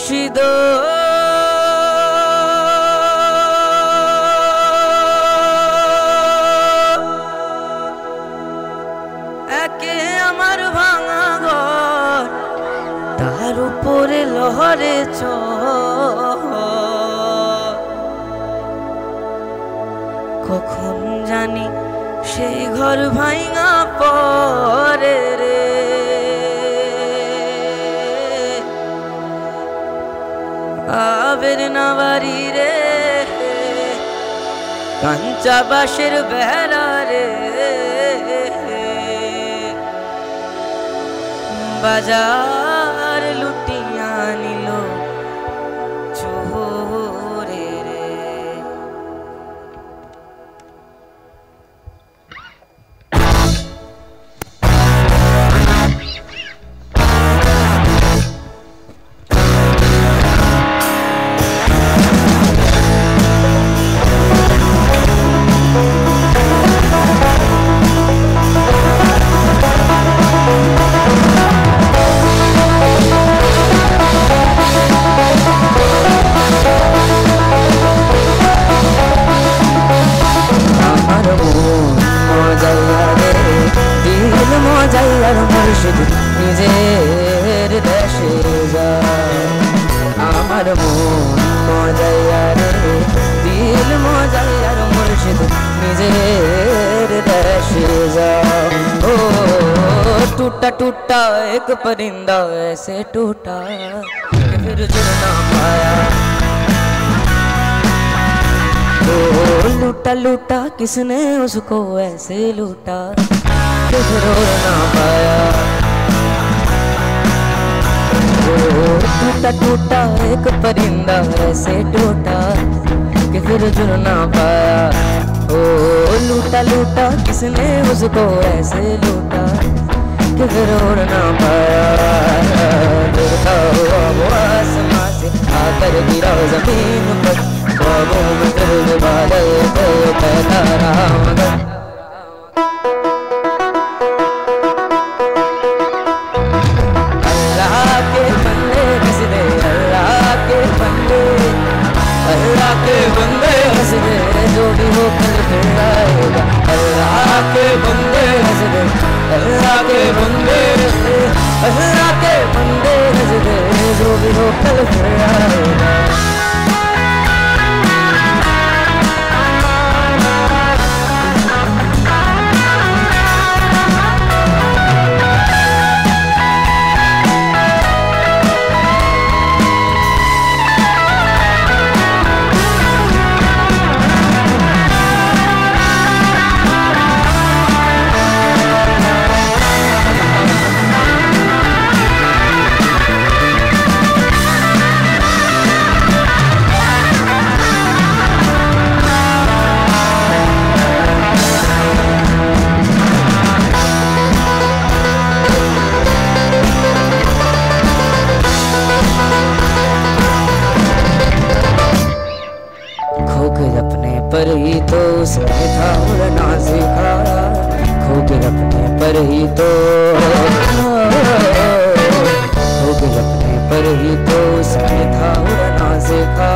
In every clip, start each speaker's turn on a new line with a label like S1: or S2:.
S1: মুর্শিদ একে আমার ভাঙা ঘর, তার উপরে লহরে কখন জানি সেই ঘর ভাঙা পরে রে। আবের না বাড়ি রে, কাঞ্চা বাঁশের বেড়া রে, বাজার লুটিয়া নিল চোরে রে। মুর্শিদ নিজের দেশে যায়, আমার মন মজাইয়া রে, দিল মজাইয়ার মুর্শিদ নিজের দেশে যায়। ओ टूटा टूटा एक परिंदा ऐसे टूटा कि फिर जुड़ ना पाया। ओ लूटा लूटा किसने उसको ऐसे लूटा कि फिर उड़ ना पाया। ओ टूटा टूटा एक परिंदा ऐसे टूटा कि फिर जुड़ ना पाया। ओ लूटा लूटा किसने उसको ऐसे लूटा कि फिर उड़ ना पाया। गिरता हुआ वो आसमां से आकर गिरा जमीन पर, ख्वाबों में फिर बादल को कहता रहा मगर अल्लाह के बंदे हंस दे, अल्लाह के बंदे, अल्लाह के बंदे हंस दे, जो भी हो कल फिर आएगा। अल्लाह के बंदे हंस दे, अल्लाह के बंदे, अल्लाह के बंदे हंस दे, जो भी हो कल फिर आएगा। पर ही तो उसने था उड़ना सीखा, खो के अपने पर ही तो, खो के अपने पर ही तो उसने था उड़ना सीखा।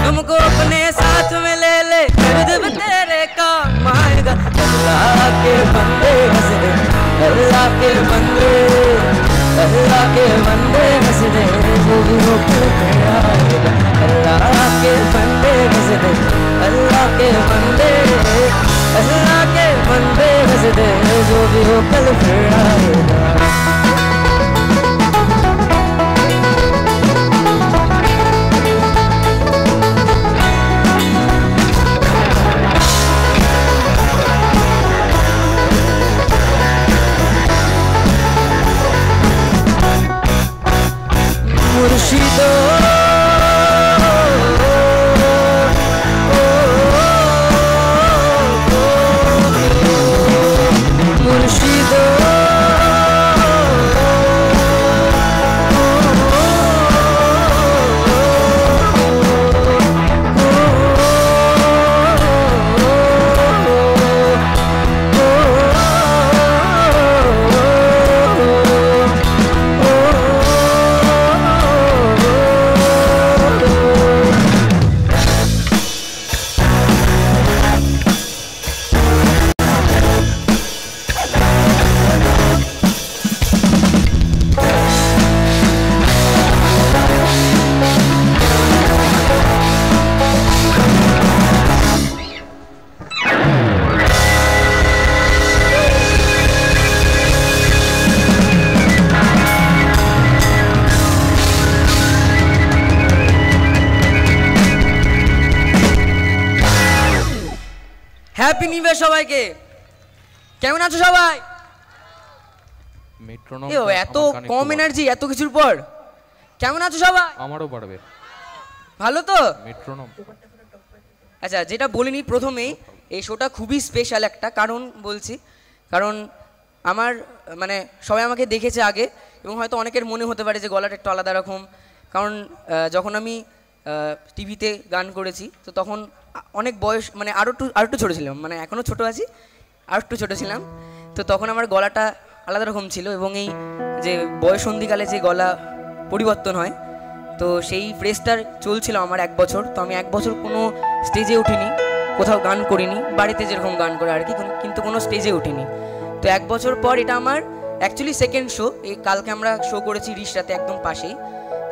S1: तुमको अपने साथ में ले ले, दर्द भी तेरे काम आएगा। अल्लाह के बंदे हंस दे, अल्लाह के बंदे, अल्लाह के बंदे हंस दे, जो भी हो कल फिर आएगा। अल्लाह के बंदे हंस दे, अल्लाह के बंदे, अल्लाह के बंदे हंस दे, जो भी हो कल फिर आएगा। मुर्शिद হ্যাপি নিউ ইয়ার সবাইকে। কেমন আছো সবাই?
S2: মেট্রোনম
S1: এত কম এনার্জি এত কিছুর পর। কেমন আছো সবাই?
S2: আমারও বাড়বে।
S1: ভালো তো?
S2: মেট্রোনম।
S1: আচ্ছা, যেটা বলিনি প্রথমেই, এই শোটা খুবই স্পেশাল একটা কারণ বলছি। কারণ আমার মানে সবাই আমাকে দেখেছে আগে, এবং হয়তো অনেকের মনে হতে পারে যে গলাটা একটু আলাদা রকম। কারণ যখন আমি টিভিতে গান করেছি তো তখন অনেক বয়স, মানে আরও একটু ছোটো ছিলাম, মানে এখনও ছোটো আছি, আর একটু ছোটো ছিলাম। তো তখন আমার গলাটা আলাদা রকম ছিল, এবং এই যে বয়সন্ধিকালে যে গলা পরিবর্তন হয়, তো সেই ফ্রেজটার চলছিল আমার 1 বছর। তো আমি 1 বছর কোনো স্টেজে উঠিনি, কোথাও গান করিনি, বাড়িতে যেরকম গান করে আর কি, কিন্তু কোনো স্টেজে উঠিনি। তো 1 বছর পর এটা আমার অ্যাকচুয়ালি সেকেন্ড শো। এই কালকে আমরা শো করেছি রিশরাতে একদম পাশেই,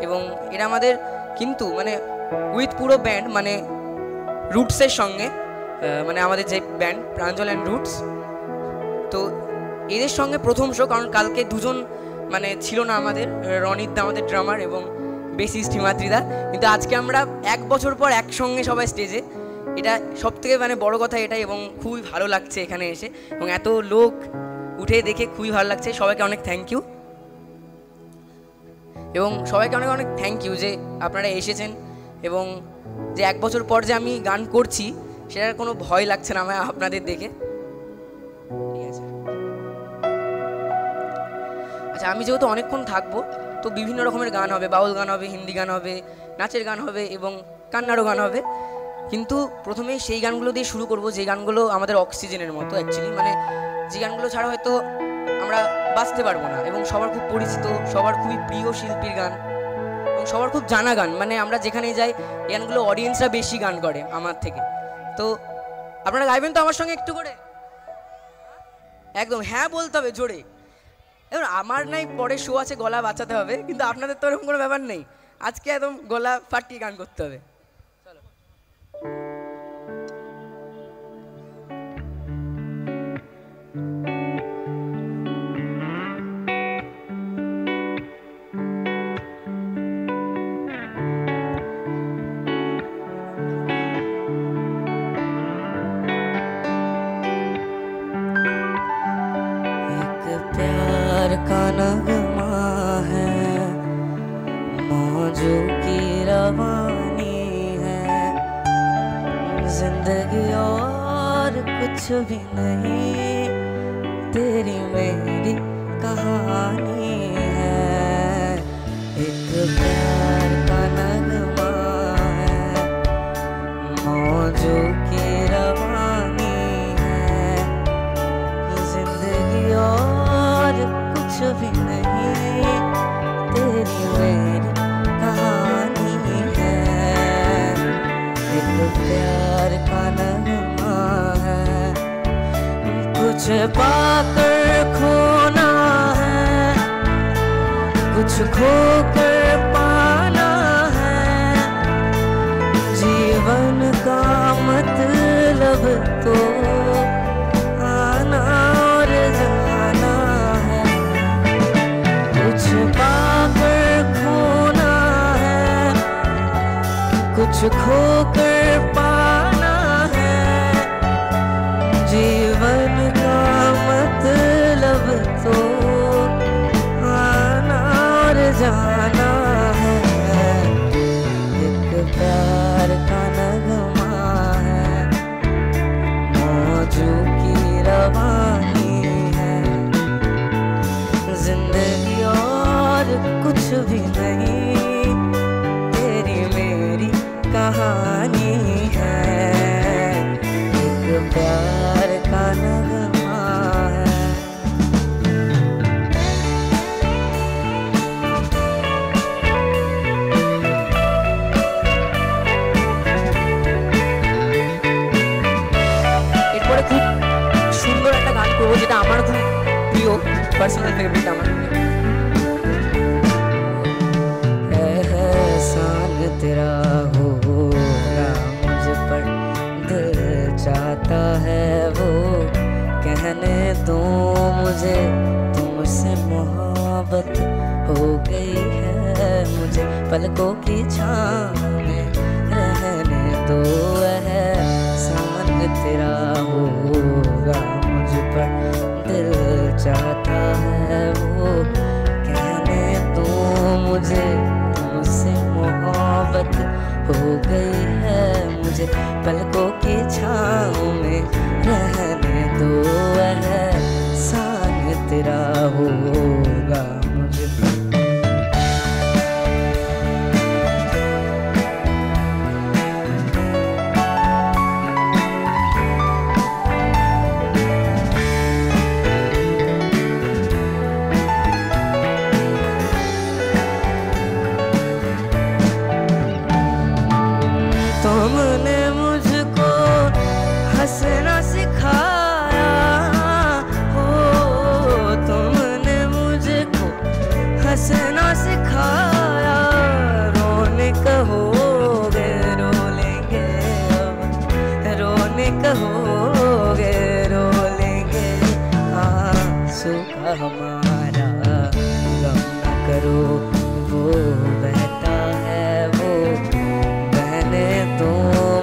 S1: এবং এটা আমাদের কিন্তু মানে উইথ পুরো ব্যান্ড, মানে রুটসের সঙ্গে, মানে আমাদের যে ব্যান্ড প্রাঞ্জল অ্যান্ড রুটস, তো এদের সঙ্গে প্রথম শো। কারণ কালকে দুজন মানে ছিল না আমাদের, রনিতদা আমাদের ড্রামার এবং বেসিস্ট হিমাদ্রিদা, কিন্তু আজকে আমরা 1 বছর পর একসঙ্গে সবাই স্টেজে। এটা সবথেকে মানে বড় কথা এটাই, এবং খুবই ভালো লাগছে এখানে এসে, এবং এত লোক উঠে দেখে খুবই ভালো লাগছে। সবাইকে অনেক থ্যাংক ইউ, এবং সবাইকে অনেক অনেক থ্যাংক ইউ যে আপনারা এসেছেন, এবং যে 1 বছর পর যে আমি গান করছি সেটার কোনো ভয় লাগছে না আমার আপনাদের দেখে। ঠিক আছে, আচ্ছা, আমি যেহেতু অনেকক্ষণ থাকবো তো বিভিন্ন রকমের গান হবে, বাউল গান হবে, হিন্দি গান হবে, নাচের গান হবে, এবং কান্নারও গান হবে। কিন্তু প্রথমে সেই গানগুলো দিয়ে শুরু করব যে গানগুলো আমাদের অক্সিজেনের মতো অ্যাকচুয়ালি, মানে যে গানগুলো ছাড়া হয়তো আমরা বাঁচতে পারবো না, এবং সবার খুব পরিচিত, সবার খুবই প্রিয় শিল্পীর গান, এবং সবার খুব জানা গান। মানে আমরা যেখানেই যাই এই গানগুলো অডিয়েন্সরা বেশি গান করে আমার থেকে। তো আপনারা গাইবেন তো আমার সঙ্গে একটু করে? একদম হ্যাঁ বলতে হবে জোরে। এবার আমার নাই পরে শো আছে, গলা বাঁচাতে হবে, কিন্তু আপনাদের তো এরকম কোনো ব্যাপার নেই, আজকে একদম গলা ফাটিয়ে গান করতে হবে। চলো। का नगमा है, मौजों की रवानी है, जिंदगी और कुछ भी नहीं, तेरी मेरी कहानी है। एक प्यार का नगमा है, मौजों की रवानी है, जिंदगी और कुछ भी नहीं, तेरी मेरी कहानी है। एक प्यार का नगमा है, कुछ पाकर खोना है, कुछ खोकर पाना है, जीवन का मतलब तो आना और जाना है। कुछ पाकर खोना है, कुछ खोकर पाना है, जीवन का मतलब तो आना और जाना है। एक प्यार का नगमा है, मौजों की रवानी है, जिंदगी और कुछ भी नहीं, तेरी मेरी कहानी है। एक प्यार का नगमा है। এরপরে খুব সুন্দর একটা গান করবো, যেটা আমার খুব প্রিয়, পার্সোনাল ফেভারিট আমার। एहसान तेरा होगा मुझ पर, दिल चाहता है वो कहने दो मुझे, तुमसे मोहब्बत हो गई है मुझे, पलकों की छाँव में रहने दो। एहसान तेरा हो हमारा। गम न करो वो बहता है वो बहने दो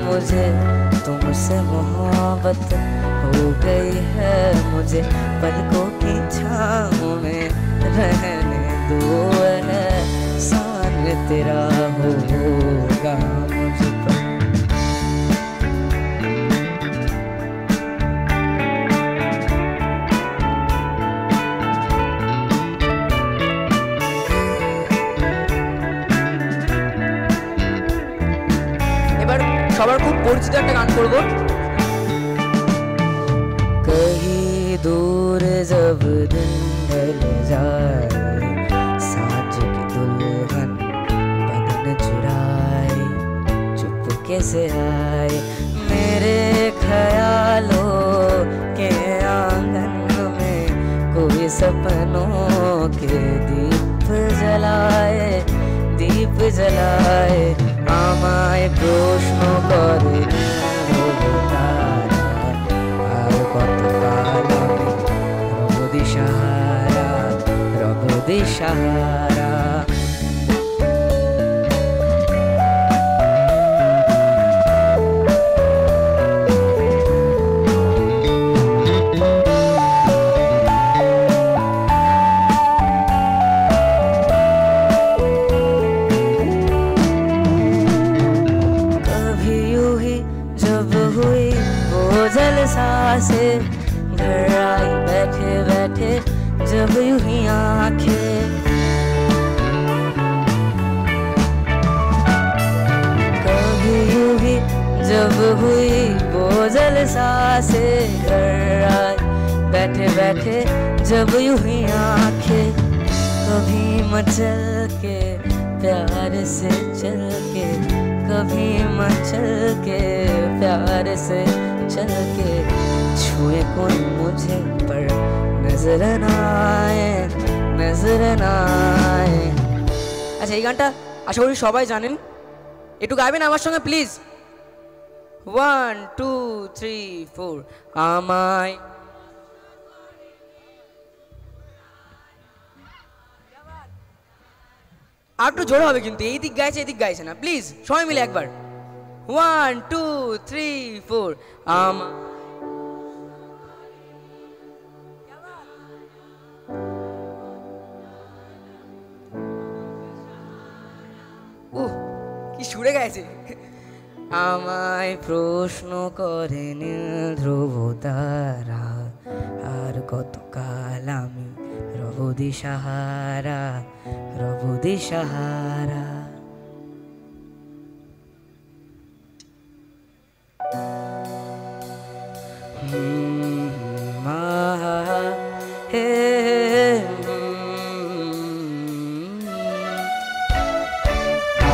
S1: मुझे, तुमसे मोहब्बत हो गई है मुझे, पलकों की छाँव में रहने दो है, सान तेरा होगा मुझ पर।
S2: এবার সবার খুব পরিচিত একটা গান করব।
S1: कहीं दूर जब दिन ढल जाए, साँझ की दुल्हन बदन चुराए, चुपके से आए मेरे ख्यालों के आंगन में, कोई सपनों के दीप जलाए, दीप जलाए, আমায় প্রশ্ন করে তারা, আর কতকাল আমি রব দিশাহারা, রব দিশাহারা। से घर आई बैठे बैठे जब यूं ही आंखें, कभी यूं ही जब हुई वो जलसा से घर आई बैठे बैठे जब यूं ही आंखें, कभी मचल के प्यार से चल के, कभी मचल के प्यार से चल के, छुए कोई मुझे पर नजर ना आए, नजर ना आए।
S2: আচ্ছা এই গানটা আশা করি সবাই জানেন, একটু গাইবেন আমার সঙ্গে প্লিজ। 1 2 3 4 আমায় আর একটু জোরে হবে কিন্তু, এই দিক গাইছে এদিক গাইছে না, প্লিজ সবাই মিলে একবার 1 2 3 4 আমায়। কি সুরে গাইছে।
S1: আমায় প্রশ্ন করে নীল ধ্রুব তারা, আর কতকাল আমি রব দিশাহারা, রব দিশাহারা।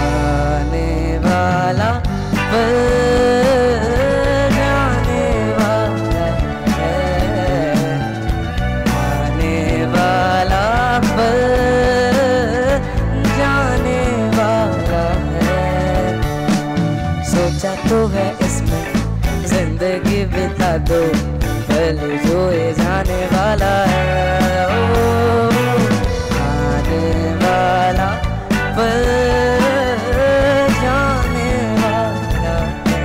S1: आने वाला पल जाने वाला है, आने वाला पल जाने वाला है, सोचा तो है इसमें जिंदगी बिता दो, पल जो ये जाने वाला है, ओ आने वाला पल जाने वाला है।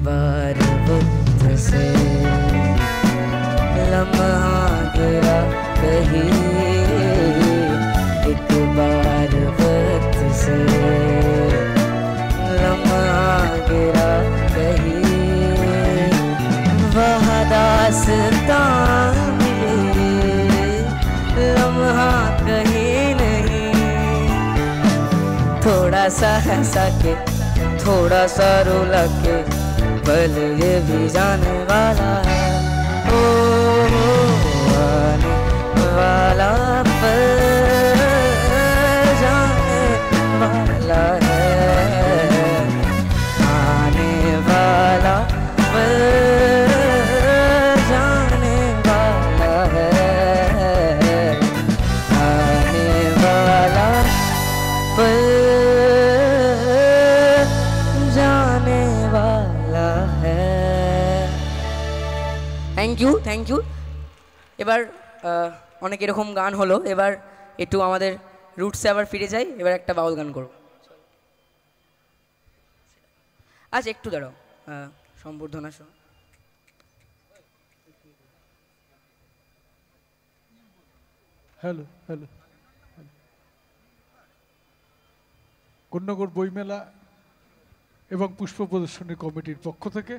S1: बार वक्त से लम्हा गिरा कहीं, एक बार वक्त से लम्हा गिरा कहीं, वह दास्तां मिली लम्हा कहीं नहीं, थोड़ा सा हंसा के थोड़ा सा रुला के पल ये भी जाने वाला है, ओ आने वाला पल जाने वाला है, आने वाला पल जाने वाला है, आने वाला पल जाने वाला है। Thank you. এবার অনেক এরকম গান হলো, এবার একটু আমাদের রুটসে আবার ফিরে যাই, এবার একটা বাউল গান করব। আচ্ছা একটু দাঁড়াও, সম্বর্ধনা শোনো।
S3: হ্যালো হ্যালো কন্যাগর বইমেলা এবং পুষ্প প্রদর্শনী কমিটির পক্ষ থেকে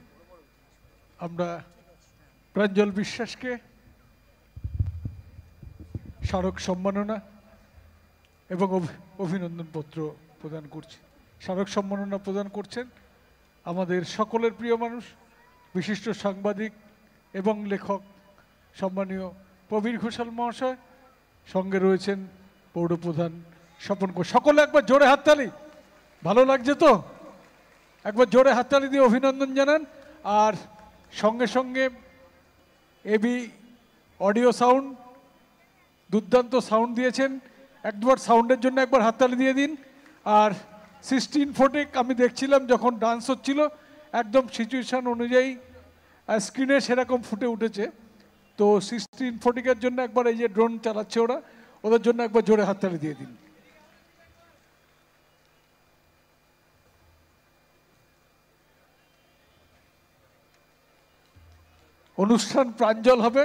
S3: আমরা প্রাঞ্জল বিশ্বাসকে স্মারক সম্মাননা এবং অভিনন্দন পত্র প্রদান করছি। স্মারক সম্মাননা প্রদান করছেন আমাদের সকলের প্রিয় মানুষ, বিশিষ্ট সাংবাদিক এবং লেখক সম্মানীয় প্রবীর ঘোষাল মহাশয়, সঙ্গে রয়েছেন পৌরপ্রধান স্বপন ঘোষ। সকলে একবার জোরে হাততালি, ভালো লাগছে তো? একবার জোরে হাততালি দিয়ে অভিনন্দন জানান। আর সঙ্গে সঙ্গে এবি অডিও সাউন্ড দুর্দান্ত সাউন্ড দিয়েছেন, একবার সাউন্ডের জন্য একবার হাততালি দিয়ে দিন। আর 16 ফোটেক আমি দেখছিলাম যখন ডান্স হচ্ছিল, একদম সিচুয়েশান অনুযায়ী স্ক্রিনে সেরকম ফুটে উঠেছে। তো 16 ফোটেকের জন্য একবার, এই যে ড্রোন চালাচ্ছে ওরা, ওদের জন্য একবার জোরে হাততালি দিয়ে দিন। অনুষ্ঠান প্রাঞ্জল হবে,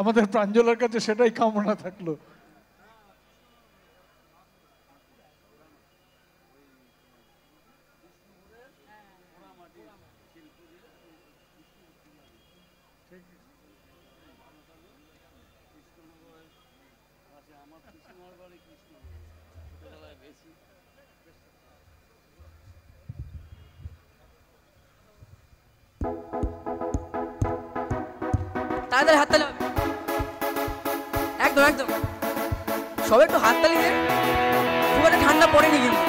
S3: আমাদের প্রাঞ্জলের কাছে সেটাই কামনা থাকলো।
S2: তাড়াতাড়ি হাততালি হবে, একদম একদম সবাই একটু হাততালি দেন, খুব একটা ঠান্ডা পড়েনি কিন্তু।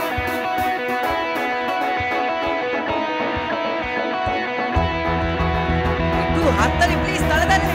S2: একটু হাততালি প্লিজ, তাড়াতাড়ি।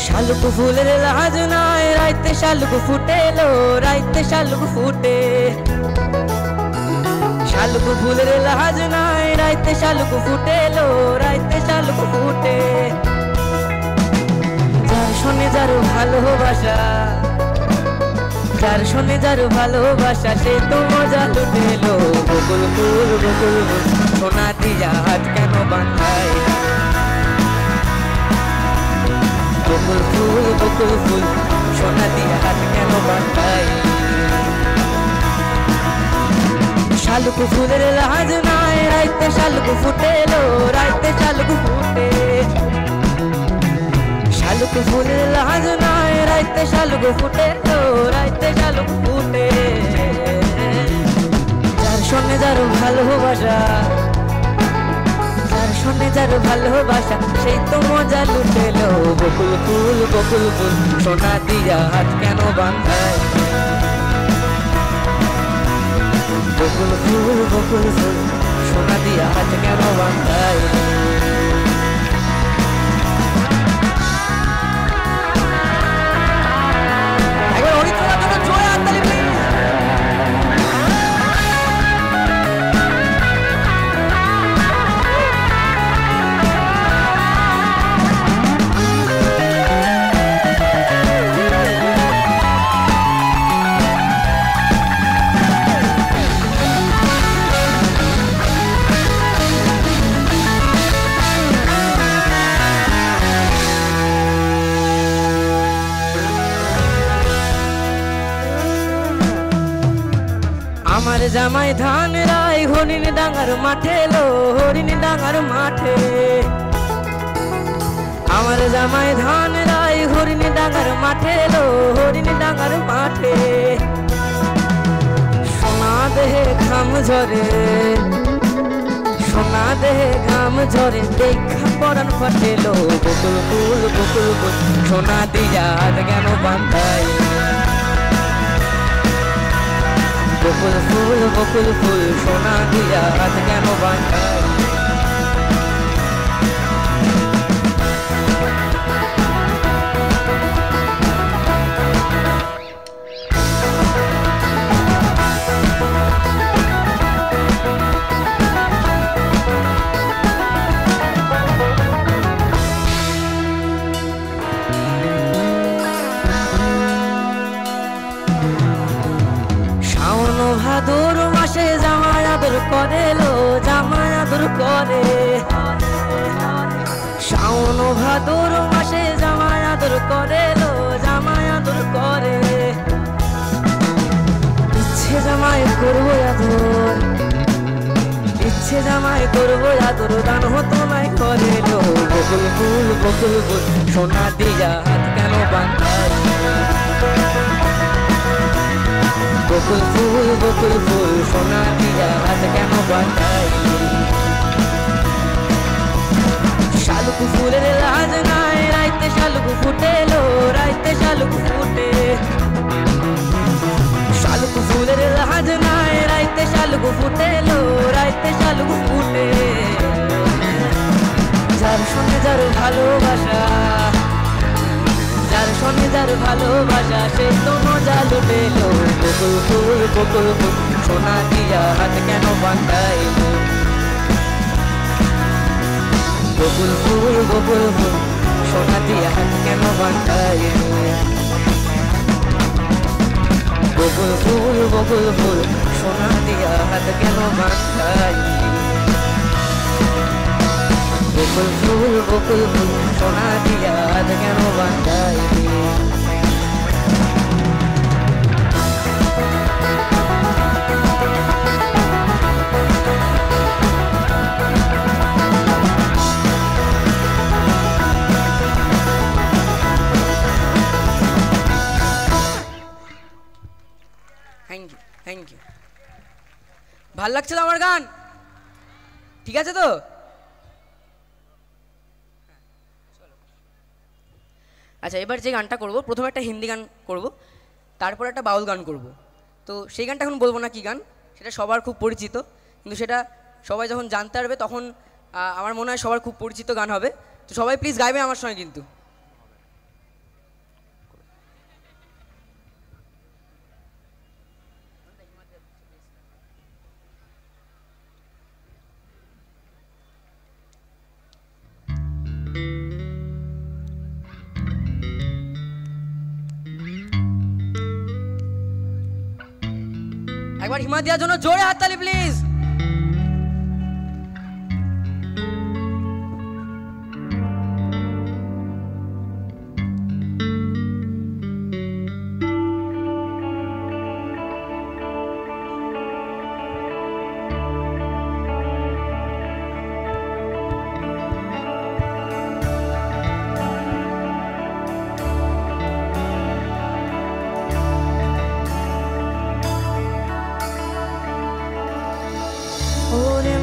S2: শালুক ফুলের লাজ নাই, রাইতে শালুক ফুটেলো, রাইতে শালুক ফুটে। শালুক ফুলের লাজ নাই, রাইতে শালুক ফুটেলো, রাইতে শালুক ফুটে। যার শোনে যার ভালোবাসা, যার শোনে যার ভালোবাসা, সে তো মজা লুটেলো। বকুল ফুল বকুল ফুল, সোনা দিয়া হাত কেন বাঁধায়? বকুল ফুল সোনা দিয়ে হাত কেন বাঁধাই? শালুক ফুলের লাজ নাই, রাইতে শালুক ফুটেলো, রাইতে শালুক ফুটে। শালুক ফুলের লাজ নাই, রাইতে শালুক ফুটেলো, রাইতে শালুক ফুটে। যার সঙ্গে যার ভালোবাসা, যার শোনে যার ভালোবাসা, সেই তো মজা লুটেলো। বকুল ফুল সোনা দিয়া হাত কেন বাঁধায়? বকুল ফুল সোনা দিয়া হাত কেন বাঁধায়? একবার অরিত্রার জন্য জোরে হাততালি প্লিজ। জামাই ধান রাই হরিণ ডাঙ্গার মাঠে লো হরিণ ডাঙ্গার মাঠে আমার জামাই ধান রাই হরিণ ডাঙ্গার মাঠে লো হরিণ ডাঙ্গার মাঠে সোনা দেহে ঘাম ঝরে সোনা দেহে ঘাম ঝরে দেখা পরান ফাটেলো বকুল ফুল সোনা দিয়া হাত কেন বান্ধাই বকুল ফুল সোনা দিয়া হাত কেন বান্ধাই ভাদর মাসে জামাই আদর করে লো জামাই আদর করে শাওন ভাদর মাসে জামাই আদর করে লো জামাই আদর করে ইচ্ছে জামাই করবো আদর ইচ্ছে জামাই করবো আদর দান হতো নাই করে লো বকুল ফুল সোনা দিয়া হাত কেন বান্ধাই বকুল ফুল সোনা দিয়া হাত কেন বাঁধাই শালুক ফুলের লাজ নাই রাইতে শালুক ফুটে লো রাইতে শালুক ফুটে শালুক ফুলের লাজ নাই রাইতে শালুক ফুটে লো রাইতে শালুক ফুটে যার সঙ্গে যার ভালোবাসা যার সঙ্গে যার ভালোবাসা সে তো মজা লুটেলো বকুল ফুল সোনা দিয়া হাত কেন বাঁধাই বকুল ফুল সোনা দিয়া হাত কেন বাঁধাই বকুল ফুল সোনা দিয়া হাত কেন বাঁধাই বকুল ফুল সোনা দিয়া হাত কেন বাঁধাই থ্যাংক ইউ ভাল লাগছে তো আমার গান ঠিক আছে তো আচ্ছা এবার যে গানটা করব প্রথমে একটা হিন্দি গান করব তারপর একটা বাউল গান করব তো সেই গানটা এখন বলবো না কি গান সেটা সবার খুব পরিচিত কিন্তু সেটা সবাই যখন জানতে পারবে তখন আমার মনে হয় সবার খুব পরিচিত গান হবে তো সবাই প্লিজ গাইবে আমার সঙ্গে কিন্তু একবার হিমা দেওয়ার জন্য জোরে হাততালি প্লিজ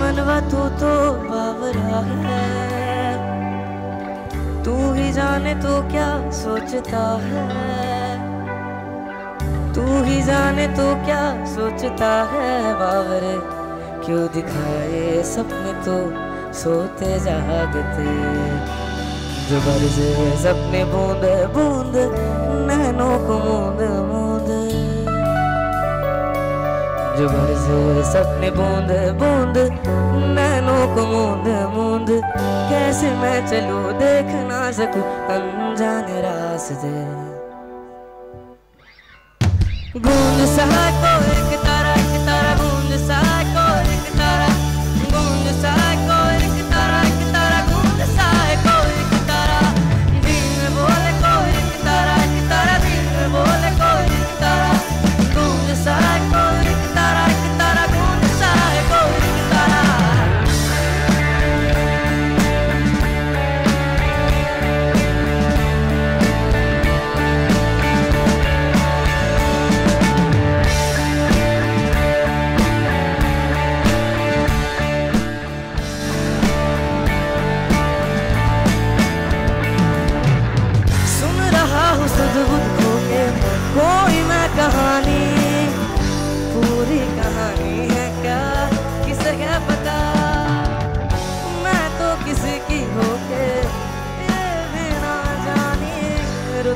S2: मनवा तू तो बावरा है तू ही जाने तो क्या सोचता है तू ही जाने तो क्या सोचता है बावरे क्यों दिखाए सपने तो सोते जागते जो बरसे सपने बूंद बूंद नैनों को मूंद मूंद जो बरसे सपने बूंद बूंद नैनों को मूंद मूंद कैसे मैं चलूं देख ना सकूं अनजाने रास्ते गूंज सा को एक तारा गूंज सा को एक तारा गूंज सा को एक तारा गूंज सा को एक तारा दिल में बोले को एक तारा दिल में बोले को एक तारा गूंज सा को एक तारा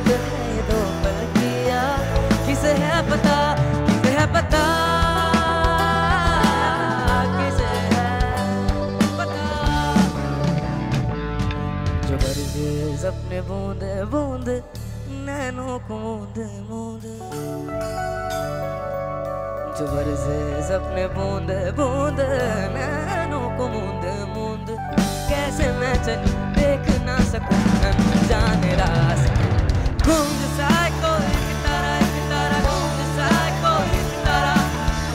S2: वक्त है ये दो पल किया, किसे है पता, किसे है पता, किसे है पता। जो बरसे सपने बूंदे बूंदे नैनों को मूंदे मूंदे, जो बरसे सपने बूंदे बूंदे नैनों को मूंदे मूंदे। कैसे मैं चलूं देख ना सकूं अनजाने रास्ते, गूंज सा कोई तारा गूंज सा कोई तारा,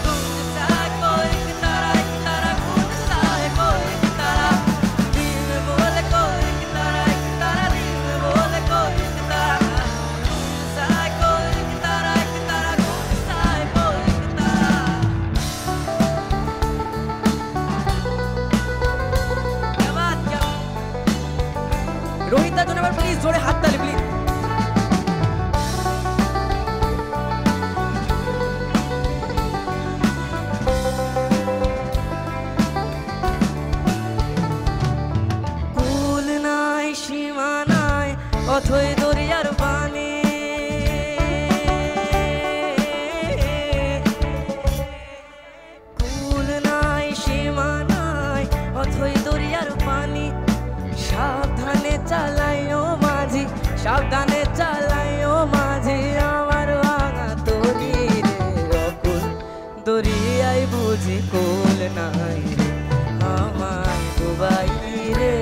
S2: गूंज सा कोई तारा गूंज सा कोई तारा, दिल में बोले कोई तारा दिल में बोले कोई तारा, गूंज सा कोई तारा गूंज सा कोई तारा। क्या बात, क्या रोहित दा तो नंबर प्लीज जोड़े हाथ ताली प्लीज। কুল নাই সীমা নাই অথই দরিয়ার পানি, কুল নাই সীমা নাই অথই দরিয়ার পানি। সাবধানে চালাইও মাঝি, সাবধানে চালাইও মাঝি আমার ভাঙা তরি রে অকুল দরিয়ায় বুঝি কুল নাই রে, আমায় ডুবাইলি রে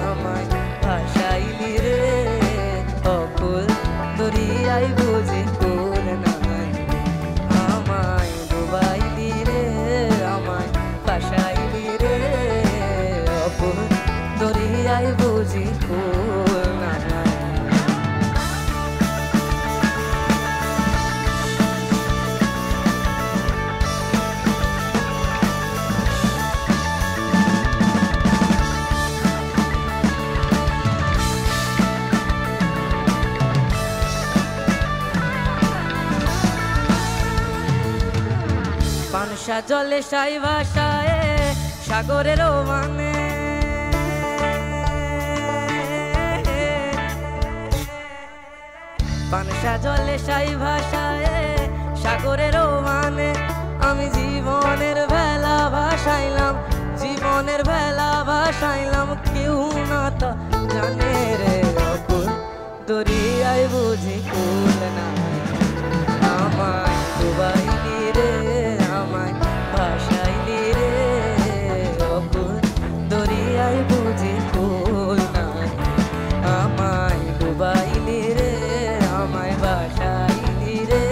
S2: আমায় ভাসাইলি রে অকুল দরিয়ায় বুঝি কুল নাই রে, আমায় ডুবাইলি রে আমায় ভাসাইলি রে অকুল দরিয়ায় বুঝি কুল নাই। পানসা জলে সাই ভাষায় সাগরের মানে, পানসা জলে সাই ভাষায় সাগরের মানে। আমি জীবনের ভেলা ভাসাইলাম, জীবনের ভেলা ভাসাইলাম, কেউ না তা জানে রে অকুল দরিয়ায় বুঝি কুল নাই, আমায় ডুবাইলি রে আমায় ভাসাইলি রে অকুল দরিয়ায় বুঝি কুল নাই, আমায় ডুবাইলি রে আমায় ভাসাইলি রে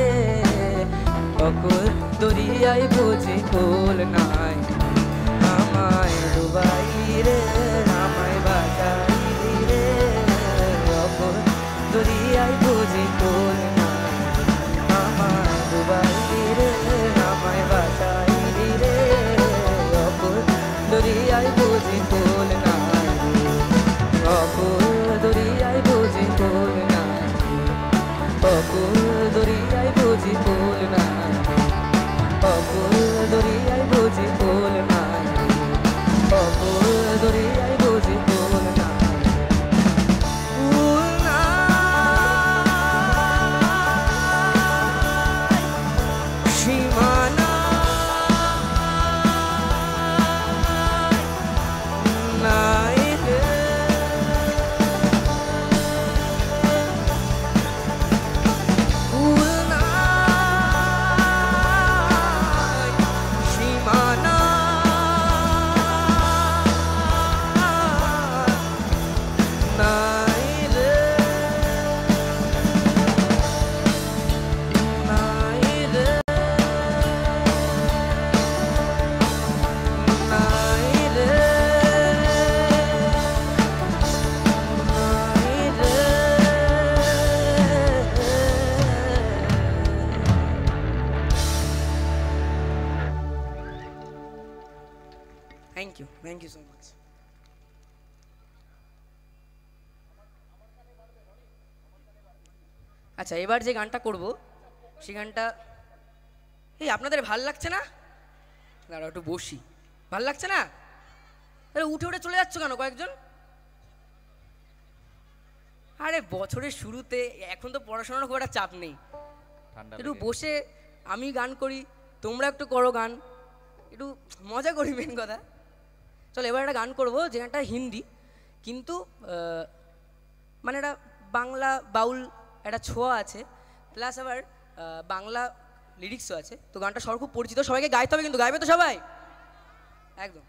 S2: অকুল দরিয়ায় বুঝি কুল নাই, আমায় ডুবাইলি রে আমায় ভাসাইলি রে অকুল দরিয়ায় বুঝি কুল নাই, আমায় ডুবাইলি রে আমায় ভাসাইলি রে অকুল দরিয়ায় বুঝি কুল নাই, অকুল দরিয়ায় বুঝি কুল নাই, অকুল দরিয়ায় বুঝি কুল নাই, অকুল দরিয়ায় বুঝি কুল নাই, অকুল দরিয়ায় বুঝি কুল নাই, কুল নাই সীমা নাই রে, কুল নাই সীমা নাই রে, নাই রে, নাই রে, নাই রে। Thank you so much. আচ্ছা এবার যে গানটা করব সেই গানটা এই আপনাদের ভাল লাগছে না? দাঁড়াও একটু বসি। ভাল লাগছে না? আরে উঠে উঠে চলে যাচ্ছ কেন কয়েকজন?
S1: আরে বছরের শুরুতে এখন তো পড়াশোনার খুব একটা চাপ নেই, একটু বসে আমি গান করি, তোমরা একটু করো গান, একটু মজা করি মেন কথা। চলো এবার একটা গান করবো, যে গানটা হিন্দি কিন্তু মানে একটা বাংলা বাউল একটা ছোঁয়া আছে, প্লাস আবার বাংলা লিরিক্সও আছে। তো গানটা সবার খুব পরিচিত, সবাইকে গাইতে হবে, কিন্তু গাইবে তো সবাই একদম।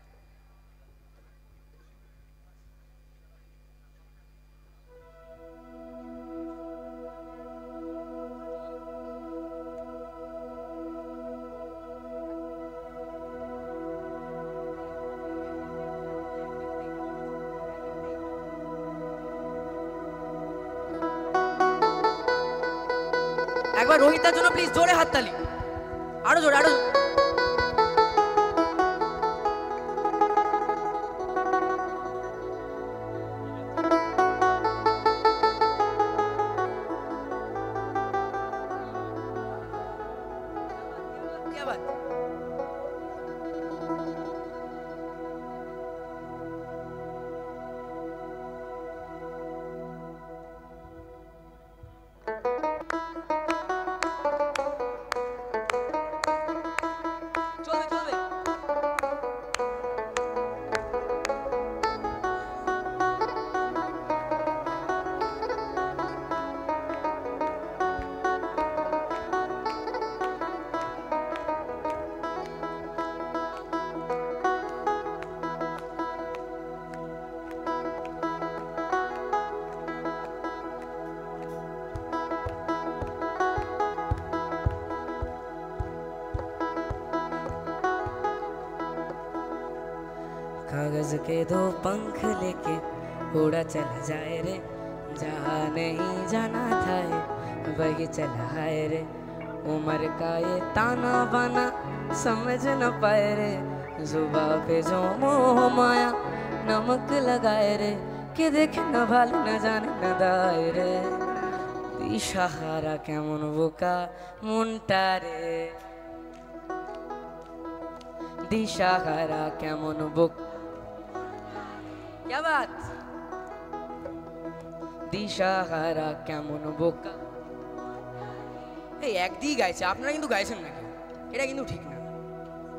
S1: একবার রোহিতার জন্য প্লিজ জোরে হাততালি, আরো জোরে আরো। कागज के दो पंख लेके उड़ा चला जाए रे, जहाँ नहीं जाना था वही चला है रे। उम्र का ये ताना बाना समझ न पाए रे, जुबा पे जो मोह माया नमक लगाए रे, कि देखे न भाल न जाने न दाए रे। दिशाहारा केमन बोका मुंटा रे, दिशाहारा केमन बोका, क्या बात, দিশাহারা কেমন বোকা। এই একদিকে গাইছে, আপনারা কিন্তু গাইছেন নাকি? এটা কিন্তু ঠিক না,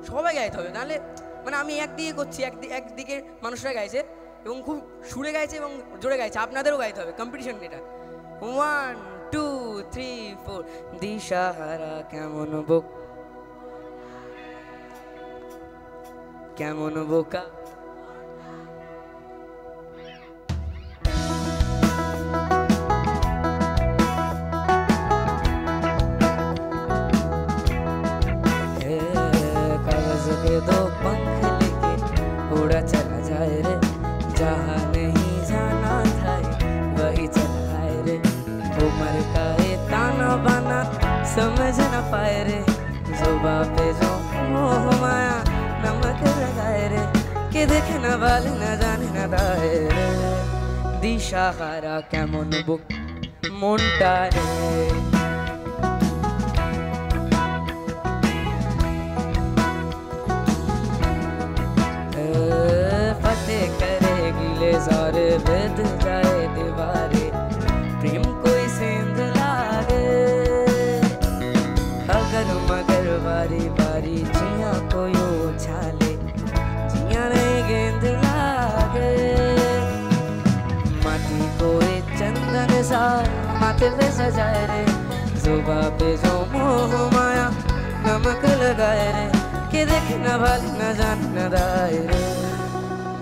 S1: সবাই গাইতে হবে, নাহলে মানে আমি একদিকে করছি, একদিকের মানুষরা গাইছে এবং খুব সুরে গাইছে এবং জোরে গাইছে, আপনাদেরও গাইতে হবে, কম্পিটিশন এটা। 1 2 3 4 দিশাহারা কেমন বোকা, কেমন বোকা। दो पंख लेके उड़ा चला जाए रे, जहाँ नहीं जाना था वही चला है रे। उम्र का ये ताना बाना समझ न पाए रे, जुबा पे जो मोह माया नमक लगाए रे, कि देखे न वाले न जाने न दाए रे। दिशाहारा केमन बुक मुंटा रे, सारे बेद जाए दीवारे, प्रेम कोई सेंध लागे, अगर मगर बारी बारी जिया कोई उछाले, जिया नहीं गेंद लागे। माटी कोई चंदन सा माथे पे सजाए रे, जुबा पे जो मोह माया नमक लगाए रे, कि देखे न भाले न जान न दाए रे।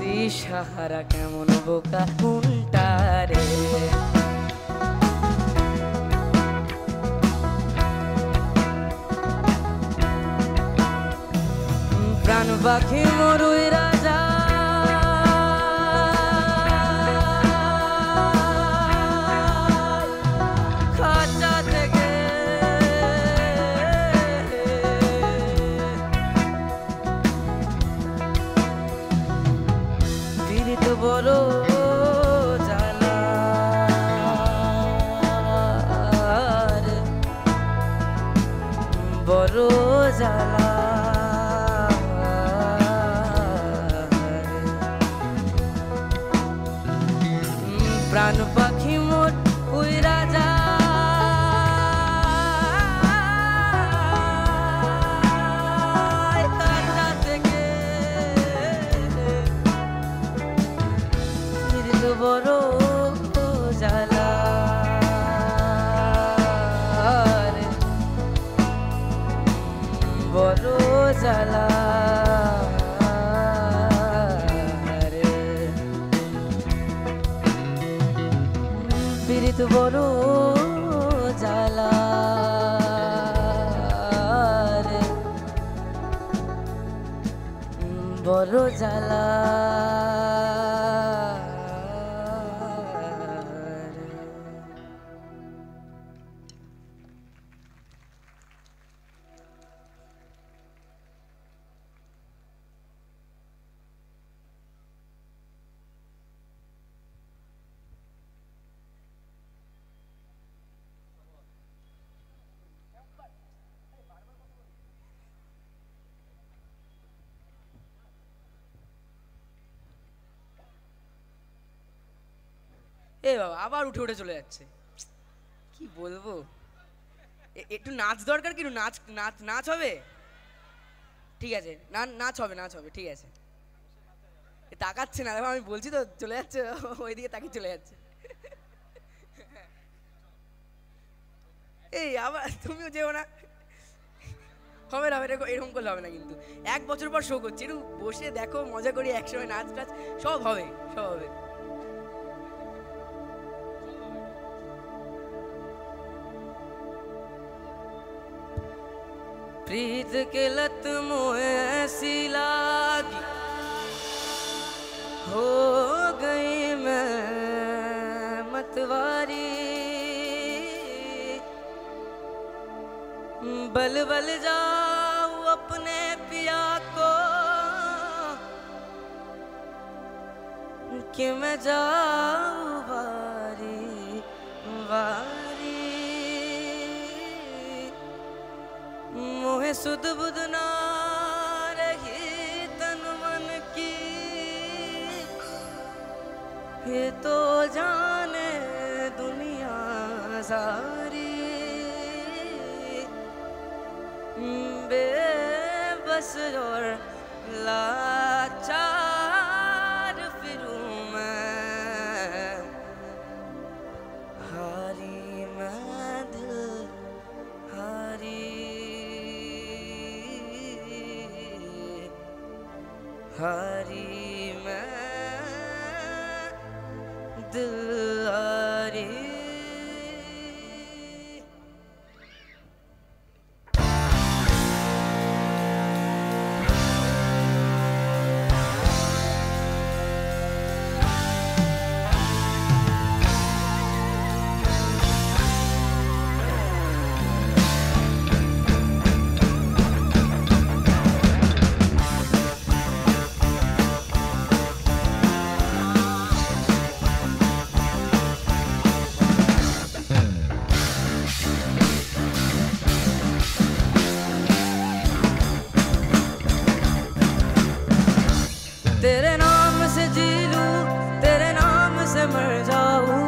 S1: দিশাহারা কেমন বোকা কোনটা রে, প্রাণ পাখি মরুই রাজা, খাঁচা থেকে বড় জ্বালা রে, বড় জ্বালা
S2: বড় জ্বালা রে, বড় জ্বালা রে।
S1: এ বাবা আবার উঠে উঠে চলে যাচ্ছে, কি বলবো। একটু নাচ দরকার, কি নাচ নাচ নাচ হবে, ঠিক আছে নাচ হবে, নাচ হবে, ঠিক আছে। তাকাচ্ছে না, দেখো আমি বলছি তো চলে যাচ্ছে, ওইদিকে তাকিয়ে চলে যাচ্ছে। এই আবার তুমিও যেও না, হবে না, এরকম করলে হবে না কিন্তু। 1 বছর পর শো করছি, একটু বসে দেখো, মজা করি একসময়, নাচ টাচ সব হবে, সব হবে।
S2: प्रीत के लत मोहे ऐसी लागी, हो गई मैं मतवारी, बल बल जाऊं अपने पिया को कि मैं जाऊं वारी वारी, मोहे सुध बुध ना रही तन मन की, ये तो जाने दुनिया सारी, बेबस और लाचार फिरूं मैं, हारी मैं दिल हारी, हारी मैं दिल हारी। तेरे नाम से जी लूं, तेरे नाम से मर जाऊं,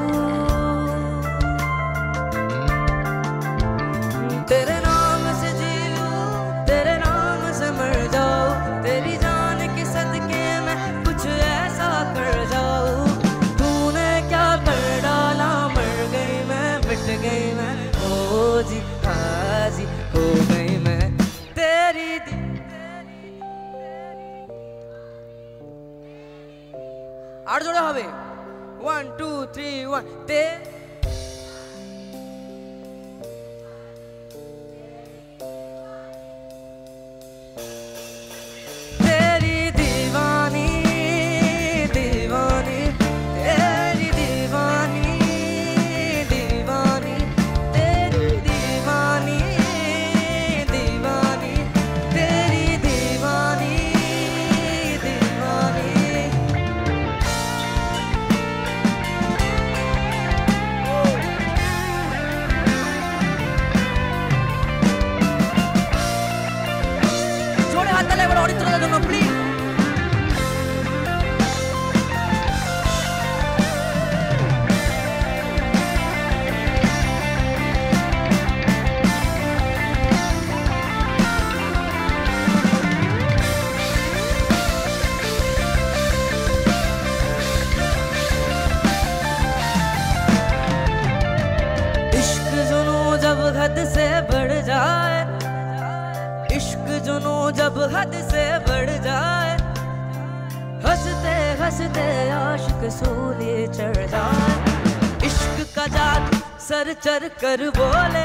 S2: तेरे नाम से जी लूं, तेरे नाम से मर जाऊं, तेरी जान के सदके में कुछ ऐसा कर जाऊं, तूने क्या कर डाला, मर गई मैं, मिट गई मैं, ओ जी हाजी हो गई मैं तेरी
S1: আর জোরে হবে, 1 2 3 1 তে।
S2: तेरी दीवानी दीवानी, तेरी दीवानी दीवानी, तेरी दीवानी दीवानी, तेरी दीवानी दीवानी।
S1: জোরে হাত তালে এবার অরিত্রের জন্য প্লিজ।
S2: इश्क जुनू जब हद से बढ़ जाए, इश्क जुनू जब हद से बढ़ जाए, हंसते हंसते आशिक सूली चढ़ जाए, इश्क का का जादू सर चर कर बोले,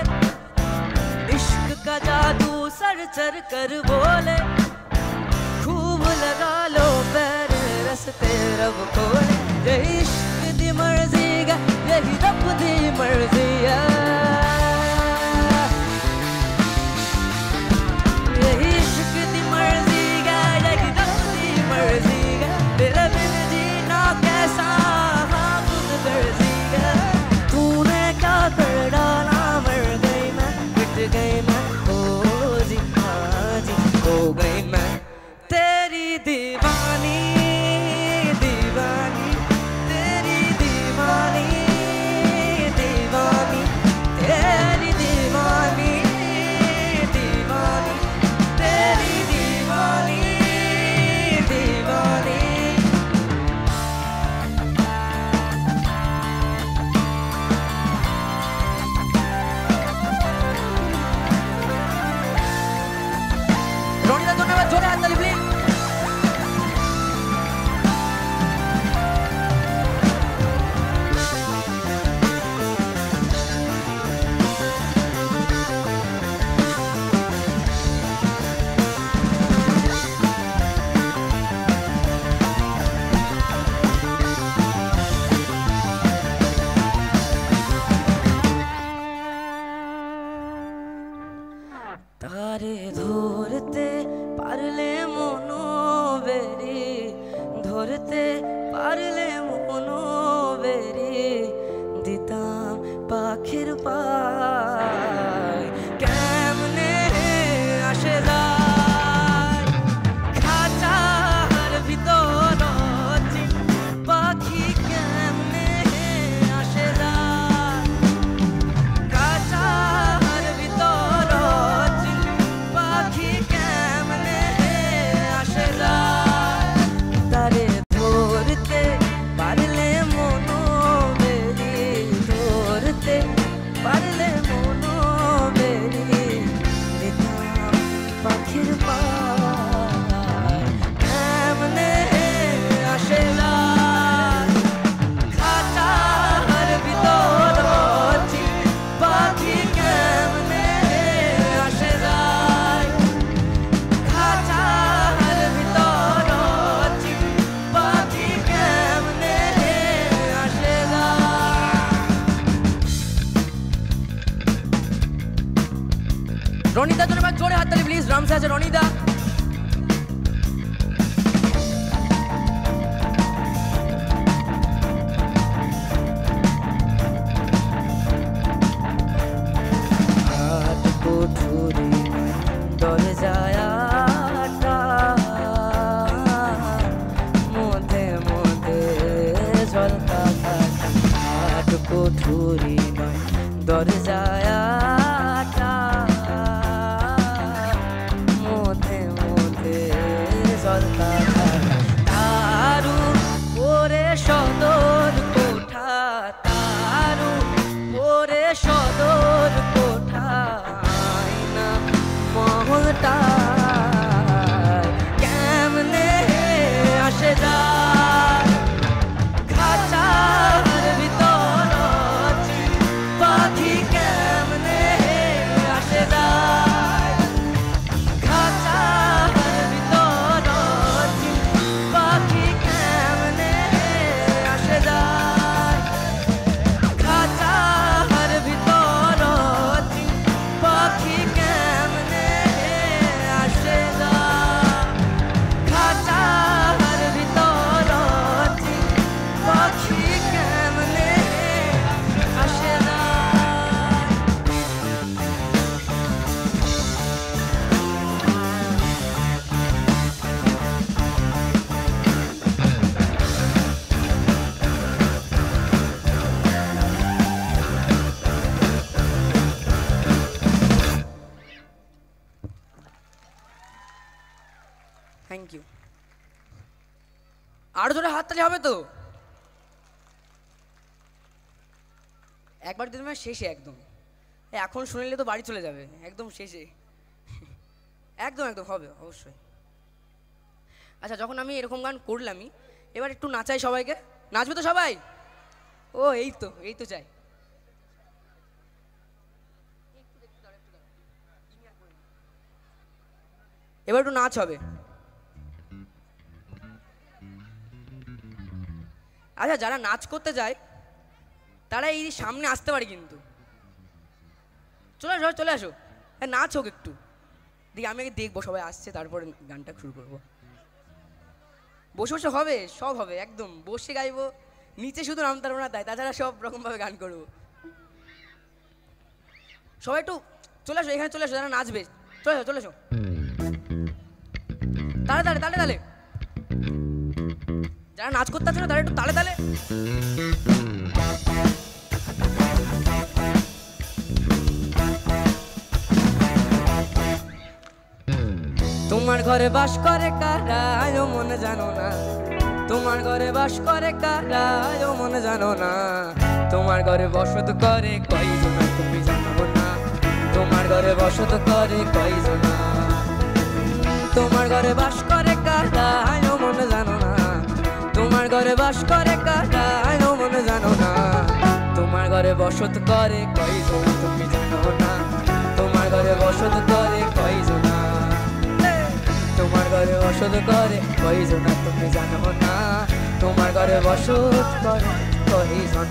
S2: इश्क का जादू सर चर कर बोले, खूब लगा लो पैर रस्ते रब खोले। यही इश्क दी मर्जी है, यही रब दी मर्जी है, यही इश्क दी मर्जी है, यही रब दी मर्जी है। तेरे बिन जीना कैसा हाँ खुद गर्जी है। तूने क्या कर डाला, मर गई मैं, मिट गई मैं, हो जी हाँ जी हो गई मैं तेरी दीवानी, दीवानी तेरी दीवानी, दीवानी तेरी दीवानी, दीवानी तेरी दीवानी, दीवानी। রনিদা ধন্যবাদ, জোরে হাততালি প্লিজ। তারে ধরতে পারলে মনো বেরি, ধরতে পারলে মনো বেরি, দিতাম পাখির পায় কেমনে আসে যায় খাঁচার ভিতর পাখি কেমনে আসে যায় খাঁচার ভিতর পাখি কেমনে আসে যায়। তারে ধরতে পারলে মনো বেরি, ধরতে পারলে মনো বেরি, দিতাম পাখির পায় কেমনে আসে যায় খাঁচার ভিতর পাখি কেমনে আসে যায় খাঁচার ভিতর পাখি কেমনে আসে যায়। রনিদা ধন্যবাদ, জোরে হাততালি প্লিজ। রামসে আছে রনিদা। হাত কুঠুরি দরজায় আটা, মধ্যে মধ্যে ঝলকা কাটা। হাত কুঠুরি নয় দরজায় আটা, মধ্যে মধ্যে ঝলকা কাটা। তারু ওরে সদর কোঠা, তারু ওরে সদর কোঠা, আয়না মহলটা কেমনে আসে যায় খাঁচার ভিতর পাখি কেমনে আসে যায় খাঁচার ভিতর পাখি কেমনে আসে যায় খাঁচার ভিতর পাখি কেমনে আসে যায় খাঁচার ভিতর পাখি কেমনে আসে যায়। Thank you. আরো জোরে হাততালি হবে তো? একবার দিন শেষে একদম, এখন শুনলে তো বাড়ি চলে যাবে, একদম শেষে একদম একদম হবে অবশ্যই। আচ্ছা, যখন আমি এরকম গান করলামই, এবার একটু নাচাই সবাইকে। নাচবে তো সবাই? ও এই তো চাই। এবার একটু নাচ হবে। আচ্ছা, যারা নাচ করতে যায় তারা এই সামনে আসতে পারে, কিন্তু চলে আসো চলে আসো, হ্যাঁ নাচ হোক একটু, দেখি আমি আগে দেখবো সবাই আসছে, তারপরে গানটা শুরু করবো। বসে বসে হবে, সব হবে, একদম বসে গাইবো, নিচে শুধু নামতে পারবো না তাই, তাছাড়া সব রকমভাবে গান করবো। সবাই একটু চলে আসো, এখানে চলে আসো, যারা নাচবে চলে আসো চলে আসো, তালে তালে তালে তালে, যারা নাচ করতে আছে না তারা একটু তালে তালে। তোমার ঘরে বাস করে কারা ও মনে জানো না, তোমার ঘরে বাস করে কারা ও মনে জানো না, তোমার ঘরে বসত করে কয়জন তুমি জানো না, তোমার ঘরে বসত করে কয়জন, তোমার ঘরে বাস করে কারা ও মনে জানো না, তোমার ঘরে বাস করে কারা ও মনে জানো না, তোমার ঘরে বসত করে কয়জন তুমি জানো না, তোমার ঘরে বসত করে কয়জন, তোমার ঘরে বসত করে কয়জন তুমি জানো না, তোমার ঘরে বসত করে কয়জন।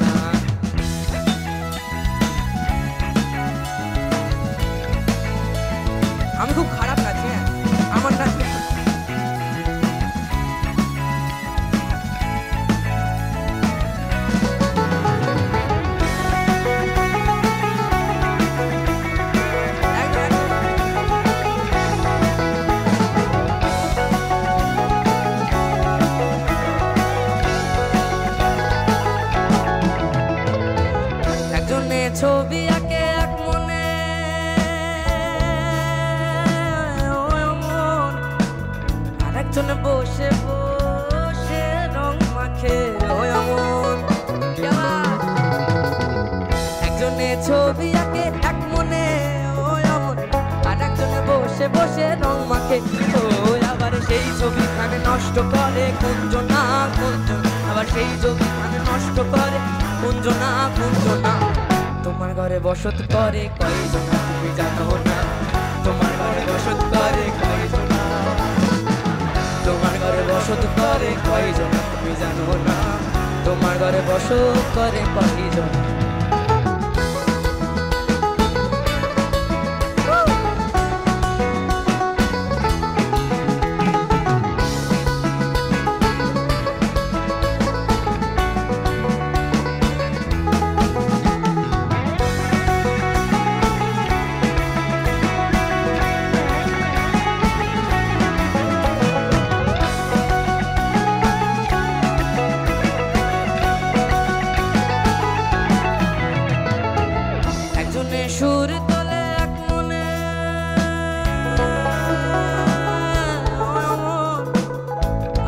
S2: আমি খুব খারাপ নাচি, হ্যাঁ আমার নাচ ছবি আঁকে এক মনে, আর একজনে বসে বসে রং মাখে মন, একজনে ছবি আঁকে এক মনে আর একজনে বসে বসে রং মাখে, আবার সেই ছবিখানে নষ্ট করে কুঞ্জনা কুঞ্জন, আবার সেই ছবিখানে নষ্ট করে কুঞ্জনা কুঞ্জনা, তোমার ঘরে বসত করে কয়জন তুমি জানো না, তোমার ঘরে বসত করে কয়জন, তোমার ঘরে বসত করে কয়জন তুমি জানো না, তোমার ঘরে বসত করে কয়জন। সুর তোলে এক মনে,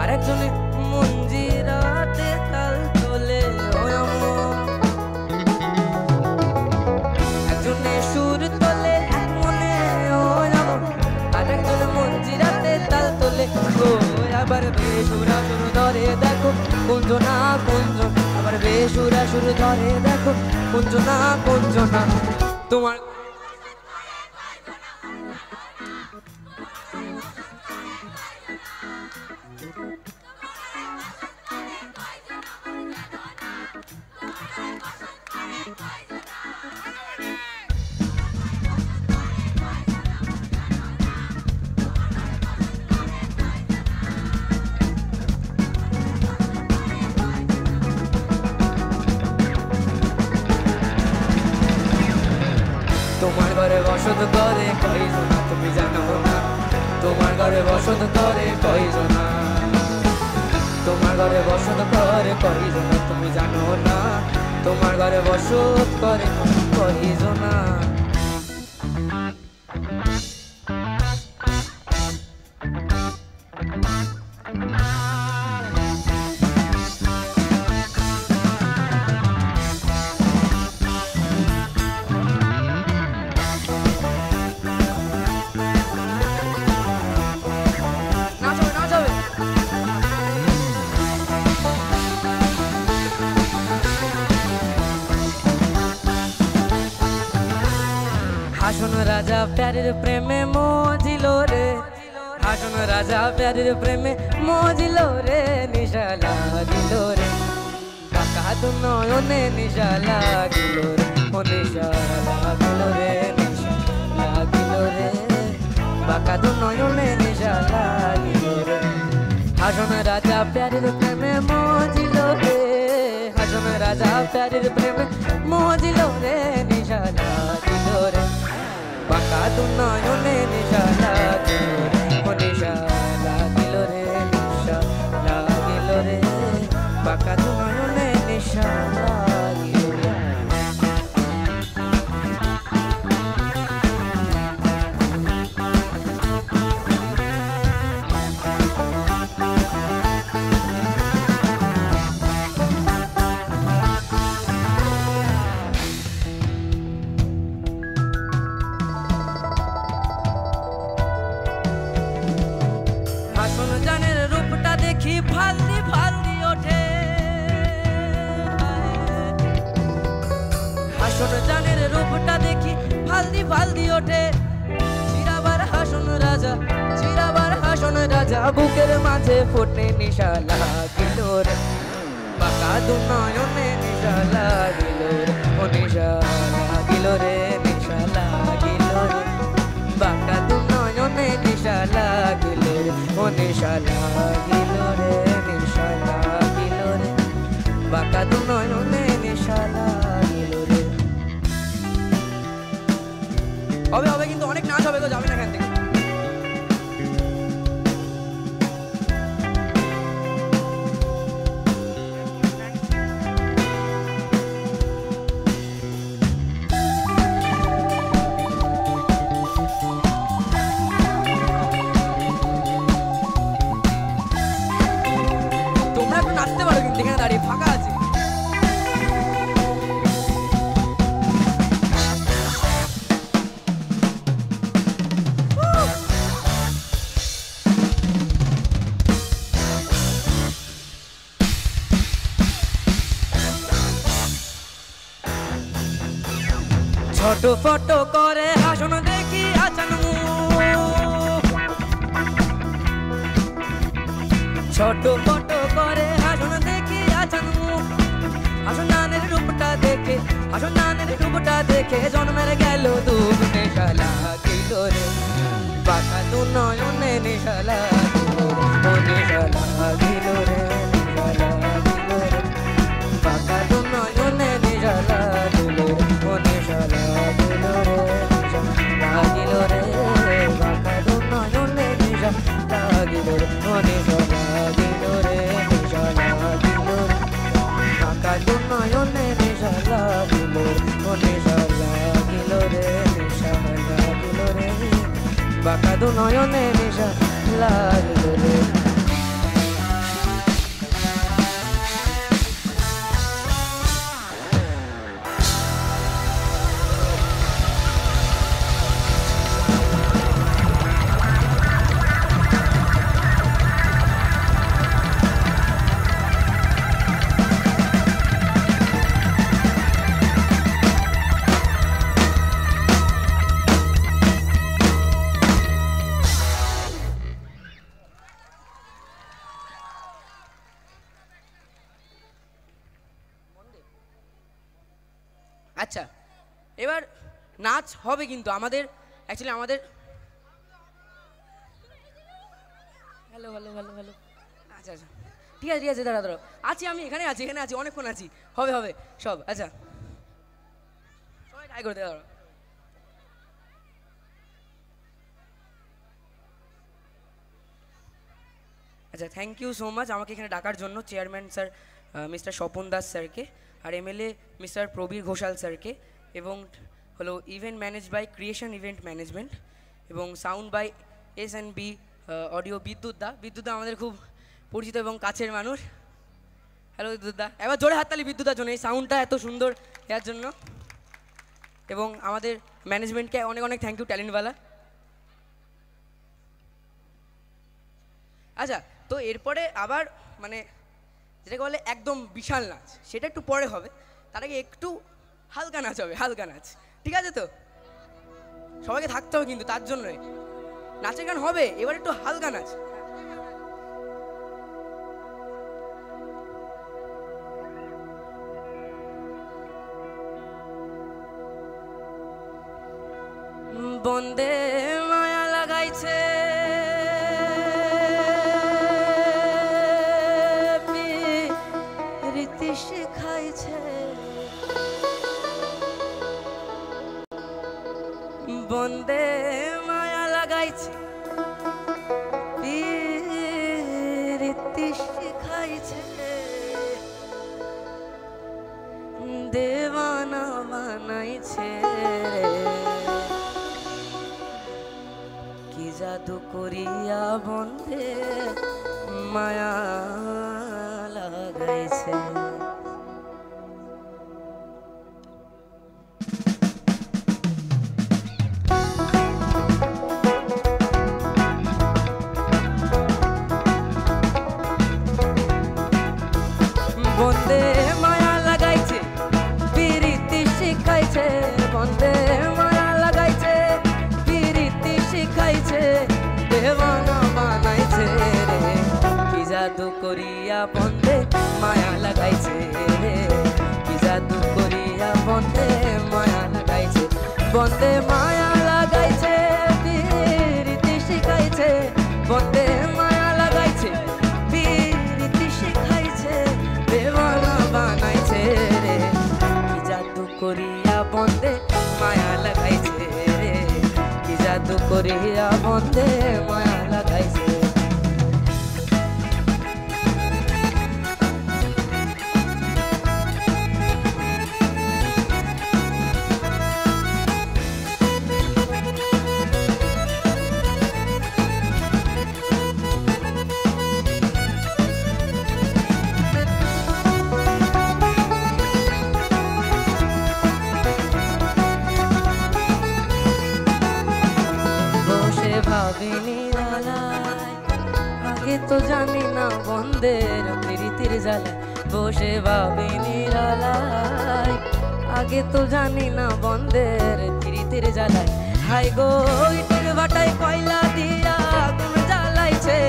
S2: আরেকজনে মঞ্জিরাতে তাল তোলে, একজনে সুর তোলে এক মনে, আরেকজনে মঞ্জিরাতে তাল তোলে, আবার বেসুরা সুর ধরে দেখো কুঞ্জনা কুঞ্জন, আবার বেসুরা সুর ধরে দেখো কুঞ্জনা কুঞ্জনা, তোমার তোমার ঘরে বসত করে কয়জন তুমি জানো না, তোমার ঘরে বসত করে কয়জন, তোমার ঘরে বসত করে কয়জন তুমি জানো না, তোমার ঘরে বসত করে কয়জন। হাসন রাজা প্যারের প্রেমে মজিল রে, হাসন রাজা প্যারের প্রেমে মজিল রে নিশা লাগিল রে বাঁকা দু নয়নে নিশা লাগিল রে ও নিশা লাগিল রে নিশা লাগিল রে বাঁকা দু নয়নে নিশা লাগিল রে হাসন রাজা প্যারের প্রেমে মজিল রে হাসন রাজা প্যারের প্রেমে মজিল রে নিশা লাগিল রে বাঁকা দু নয়নে নিশা লাগিল রে ও নিশা লাগিল রে নিশা লাগিল রে বাঁকা দু নয়নে নিশা লাগিল রে হাসন জানের রূপটা দেখি ফালদি ফালদি ওঠে হাসন জানের রূপটা দেখি ফালদি ফালদি ওঠে চিরাবার হাসন রাজা চিরাবার হাসন রাজা বুকের মাঝে ফোটে নিশা লাগিল রে বাঁকা দু নয়নে নিশা লাগিল রে ও নিশা লাগিল রে নিশা লাগিল রে বাঁকা দু নয়নে নিশা লাগিল রে ও নিশা লাগিল রে নিশা লাগিল রে বাঁকা দু নয়নে নিশা লাগিল রে হবে হবে কিন্তু অনেক নাচ হবে তো যাবে না এখান থেকে তোমরা একটু নাচতে পারো কিন্তু এখানে দাঁড়িয়ে ফাঁকা আছে ছোট ফটো করে হাসন দেখি আচান ছোট ফটো করে হাসন দেখি আচান হাসন নানের রূপটা দেখে হাসন নানের রূপটা দেখে জন্মের গেল দুধ নেশা লাগিল রে বাঁকা দু নয়নে নেশা লাগিল রে ও নেশা লাগিল রে নেশা লাগিল রে বাঁকা দু নয়নে নেশা লাগিল রে ও নেশা লাগিল রে নেশা লাগিল রে বাঁকা দু নয়নে নেশা লাগিল রে ও নেশা লাগিল রে নেশা লাগিল রে বাঁকা দু নয়নে নেশা লাগিল রে ও নেশা লাগিল রে নেশা লাগিল রে বাঁকা দু নয়নে নেশা লাগিল রে আচ্ছা এবার নাচ হবে কিন্তু আমাদের অ্যাকচুয়ালি আমাদের হ্যালো হ্যালো হ্যালো হ্যালো আচ্ছা আচ্ছা ঠিক আছে দাঁড়া দাঁড়াও আছি আমি এখানে আছি অনেকক্ষণ আছি হবে হবে সব আচ্ছা সবাই ট্রাই করতে দাঁড়াও আচ্ছা থ্যাংক ইউ সো মাচ আমাকে এখানে ডাকার জন্য chairman sir mister Swapan Das স্যারকে আর এমএলএ মিস্টার প্রবীর ঘোষাল স্যারকে এবং হলো event manage by creation event management এবং সাউন্ড বাই S&B অডিও বিদ্যুৎদা আমাদের খুব পরিচিত এবং কাছের মানুষ হ্যালো বিদ্যুৎদা এবার জোরে হাততালি বিদ্যুৎদার জন্য এই সাউন্ডটা এত সুন্দর এর জন্য এবং আমাদের ম্যানেজমেন্টকে অনেক অনেক থ্যাংক ইউ ট্যালেন্টওয়ালা আচ্ছা তো এরপরে আবার মানে যেটাকে বলে একদম বিশাল নাচ সেটা একটু পরে হবে তার আগে একটু হালকা নাচ হবে হালকা নাচ ঠিক আছে তো সবাইকে থাকতে হবে কিন্তু তার জন্যই
S1: নাচের গান হবে, এবার একটু হালকা নাচ। বন্দে মায়া লাগাইছে রীতি শিখাইছে, বন্দে মায়া লাগাইছে রীতি শিখাইছে, দেওয়ানা বানাইছে কি জাদু করিয়া বন্দে মায়া লাগাইছে। বন্দে মায়া লাগাইছে প্রীতি শিখাইছে, বন্দে মায়া লাগাইছে প্রীতি শিখাইছে, দেওয়ানা বানাইছে রে কি জাদু করিয়া বন্দে মায়া লাগাইছে রে, কি জাদু করিয়া বন্দে মায়া লাগাইছে, বন্দে মায়া লাগাইছে প্রীতি শিখাইছে, বন্দে মায়া লাগাইছে প্রীতি শিখাইছে, দেওয়ানা বানাইছে রে কি জাদু করিয়া বন্দে মায়া লাগাইছে রে, কি জাদু করিয়া বন্দে মায়া লাগাইছে। ভাবিনি রালায় আগে তো জানি না বন্দের প্রীতির জ্বালায়, বসে ভাবিনি রালায় আগে তো জানি না বন্দের প্রীতির জ্বালায়, হাই গো ইটের ভাটায় কয়লা দিয়া আগুন জ্বালাইছে,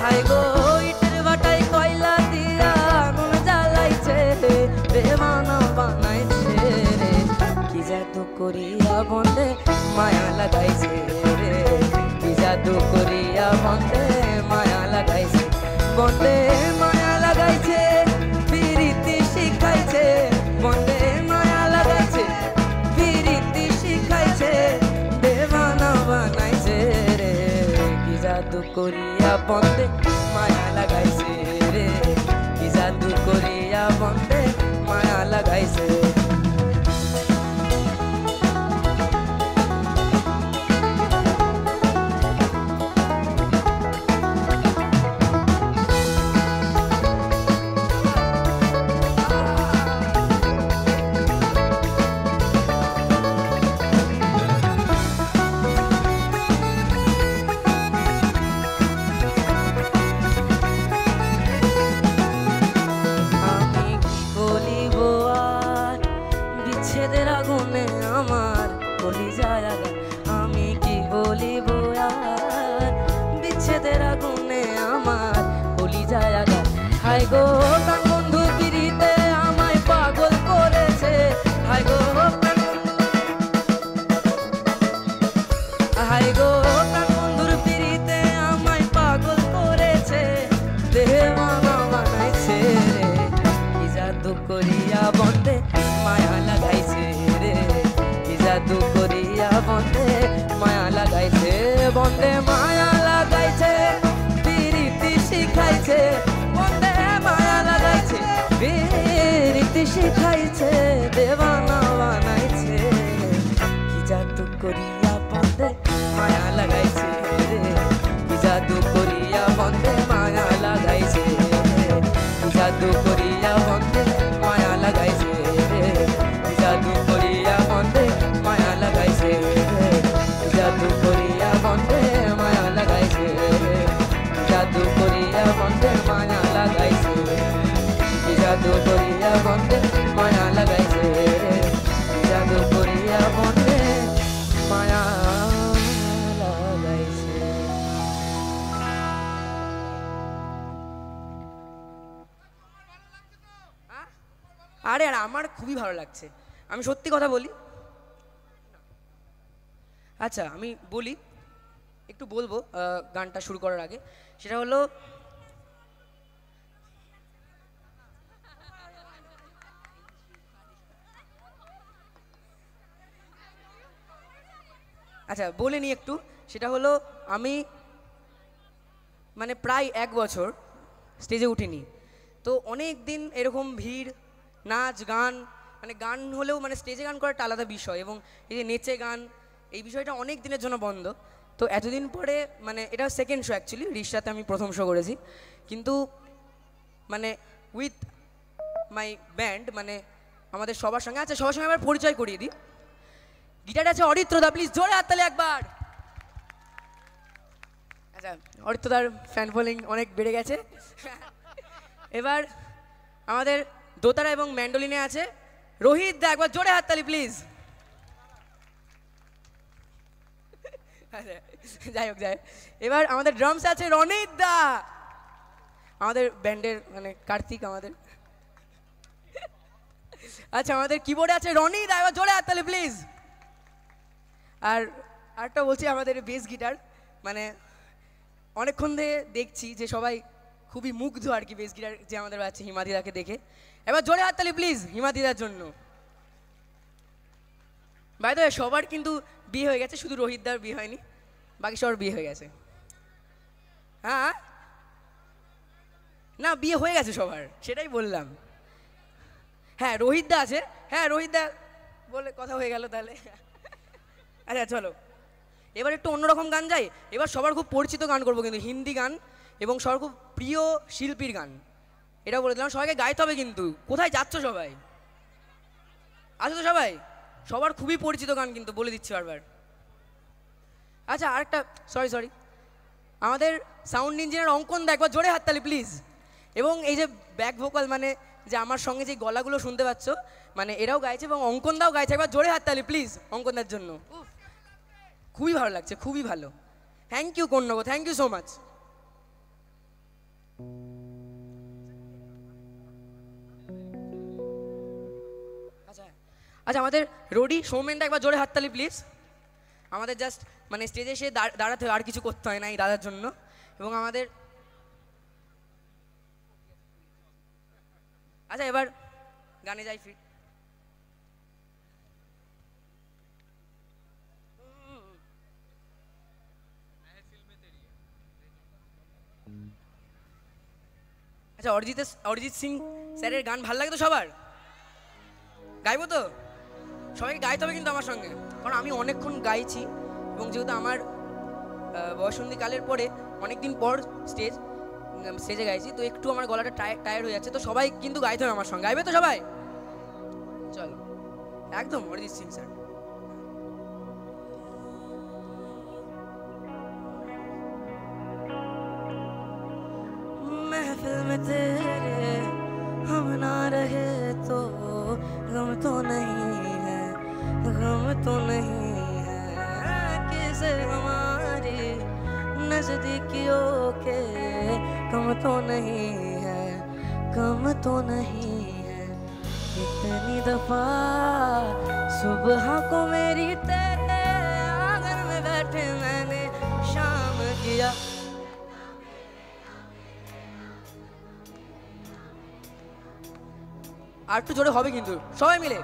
S1: হাই গো ইটের ভাটায় কয়লা দিয়া আগুন জ্বালাইছে, দেওয়ানা বানাইছে রে কি জাদু করিয়া বন্দে মায়া লাগাইছে রে, কি জাদু করিয়া বন্দে মায়া লাগাইছে, বন্দে মায়া লাগাইছে প্রীতি শিখাইছে, বন্দে মায়া লাগাইছে প্রীতি শিখাইছে, দেওয়ানা বানাইছে রে কি জাদু করিয়া বন্দে মায়া লাগাইছে রে, কি জাদু করিয়া বন্দে মায়া লাগাইছে। বিচ্ছেদের আগুনে আমার কলিজায় আগুন, আমি কি বলিব আর বিচ্ছেদের আগুনে আমার কলিজায় আগুন, হাই গো প্রাণ বন্ধু পিরিতে আমায় পাগল করেছে, হাই গো হাই গো প্রাণ বন্ধুর পিরিতে আমায় পাগল করেছে, দেওয়ানা বানাইছে রে কি জাদু করিয়া বন্দে মায়া লাগাইছে রে, কি জাদু করিয়া বন্দে মায়া লাগাইছে, বন্দে মায়া লাগাইছে প্রীতি শিখাইছে, বন্দে মায়া লাগাইছে প্রীতি শিখাইছে, দেওয়ানা বানাইছে কি জাদু করিয়া বন্দে মায়া লাগাইছে রে, কি জাদু করিয়া বন্দে মায়া লাগাইছে রে, কি জাদু করিয়া বন্দে মায়া লাগাইছে রে, কি জাদু করিয়া বন্দে মায়া লাগাইছে রে, কি জাদু করিয়া বন্দে মায়া লাগাইছে রে, জাদু করিয়া বন্দে মায়া লাগাইছে রে, কি জাদু করিয়া বন্দে মায়া লাগাইছে রে, জাদু করিয়া আরে আর আমার খুবই ভালো লাগছে, আমি সত্যি কথা বলি। আচ্ছা আমি বলি, একটু বলবো গানটা শুরু করার আগে, সেটা হলো আচ্ছা বলে নিই একটু, সেটা হলো আমি মানে প্রায় 1 বছর স্টেজে উঠিনি, তো অনেক দিন এরকম ভিড়, নাচ গান, মানে গান হলেও মানে স্টেজে গান করা একটা আলাদা বিষয়, এবং এই যে নেচে গান এই বিষয়টা অনেক দিনের জন্য বন্ধ। তো এতদিন পরে মানে এটা সেকেন্ড শো অ্যাকচুয়ালি, রিশাতে আমি প্রথম শো করেছি, কিন্তু মানে উইথ মাই ব্যান্ড, মানে আমাদের সবার সঙ্গে। আচ্ছা সবার সঙ্গে আবার পরিচয় করিয়ে দিই, গিটারে আছে অরিত্রদা, প্লিজ জোরে হাততালি একবার। আচ্ছা অরিত্রদার ফ্যান ফলোইং অনেক বেড়ে গেছে। এবার আমাদের দোতারা এবং ম্যান্ডোলিনে আছে রোহিত দা, একবার জোরে হাততালি প্লিজ। আচ্ছা যাই হোক এবার আমাদের ড্রামসে আছে রনিত দা, আমাদের ব্যান্ডের মানে কার্তিক আমাদের। আচ্ছা আমাদের কিবোর্ডে আছে রনি দা, এবার জোরে হাততালি প্লিজ। আর আরেকটা বলছি, আমাদের বেস গিটার, মানে অনেকক্ষণ ধরে দেখছি যে সবাই খুবই মুগ্ধ আর কি বেস গিটার যে আমাদের আছে হিমাদিদাকে দেখে, এবার জোরে হাততালি প্লিজ হিমাদিদার জন্য। বাই দ্য ওয়ে সবার কিন্তু বিয়ে হয়ে গেছে, শুধু রোহিতদার বিয়ে হয়নি, বাকি সবার বিয়ে হয়ে গেছে। হ্যাঁ না বিয়ে হয়ে গেছে সবার, সেটাই বললাম। হ্যাঁ রোহিতদা আছে, হ্যাঁ রোহিতদা বলে কথা হয়ে গেল তাহলে। আচ্ছা চলো এবার একটু অন্যরকম গান যাই, এবার সবার খুব পরিচিত গান করবো কিন্তু হিন্দি গান, এবং সবার খুব প্রিয় শিল্পীর গান, এটাও বলে দিলাম। সবাইকে গাইতে হবে কিন্তু। কোথায় যাচ্ছ সবাই? আছো তো সবাই? সবার খুবই পরিচিত গান কিন্তু, বলে দিচ্ছি বারবার। আচ্ছা আরেকটা সরি আমাদের সাউন্ড ইঞ্জিনিয়ার অঙ্কন দা, একবার জোরে হাততালি প্লিজ। এবং এই যে ব্যাক ভোকাল, মানে যে আমার সঙ্গে যে গলাগুলো শুনতে পাচ্ছ, মানে এরাও গাইছে এবং অঙ্কন দাও গাইছে, একবার জোরে হাততালি প্লিজ অঙ্কন দার জন্য। খুবই ভালো লাগছে, খুবই ভালো। থ্যাংক ইউ কন্যগো, থ্যাংক ইউ সো মাচ। আচ্ছা আচ্ছা আমাদের রোডি সৌমেনটা, একবার জোরে হাততালি প্লিজ। আমাদের জাস্ট মানে স্টেজে এসে দাঁড়াতে আর কিছু করতে হয় না এই দাদার জন্য। এবং আমাদের আচ্ছা এবার গানে যাই ফির। আচ্ছা অরিজিৎ সিং স্যারের গান ভালো লাগে তো সবার? গাইবো তো? সবাইকে গাইতে হবে কিন্তু আমার সঙ্গে, কারণ আমি অনেকক্ষণ গাইছি, এবং যেহেতু আমার বয়সন্ধিকালের পরে অনেকদিন পর স্টেজে গাইছি, তো একটু আমার গলাটা টায়ার্ড হয়ে যাচ্ছে, তো সবাই কিন্তু গাইতে হবে আমার সঙ্গে। গাইবে তো সবাই? চলো একদম অরিজিৎ সিং স্যার। महफिल में तेरे हम ना रहे तो गम तो नहीं है, गम तो नहीं है, किसे हमारी नजदीकियों के कम तो नहीं है, कम तो नहीं है। इतनी दफा सुबह को मेरी तेरे आंगन में बैठे मैंने शाम किया। আর একটু জোরে হবে কিন্তু, সবাই মিলে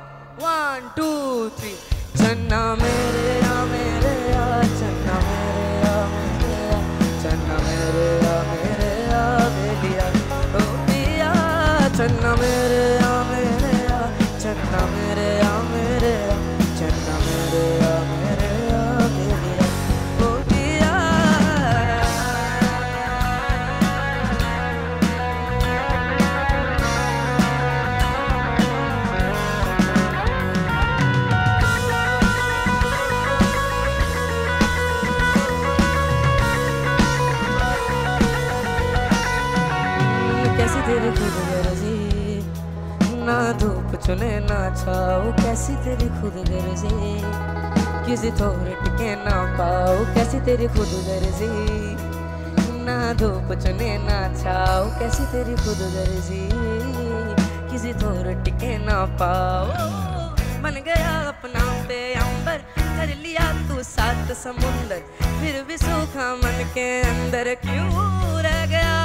S1: 1 2 3। चन्ना मेरे आ मेरे आ, चन्ना मेरे आ मेरे आ, चन्ना मेरे आ मेरे आ बेलिया ओ पिया, चन्ना मेरे आ मेरे आ, चन्ना मेरे आ मेरे आ, चन्ना मेरे आ मेरे आ बेलिया ओ पिया। कैसी तेरी खुद गर्जी, ना धूप चुने ना छाओ, कैसी तेरी खुद गर्जी, किसी थोड़े टिके ना पाओ, कैसी तेरी खुद गर्जी, ना धूप चुने ना छाओ, कैसी तेरी खुद गर्जी, किसी थोड़े टिके ना
S2: पाओ। बन गया अपना पे अंबर, कर लिया तू सात समुंदर, फिर भी सूखा मन के अंदर क्यों रह गया।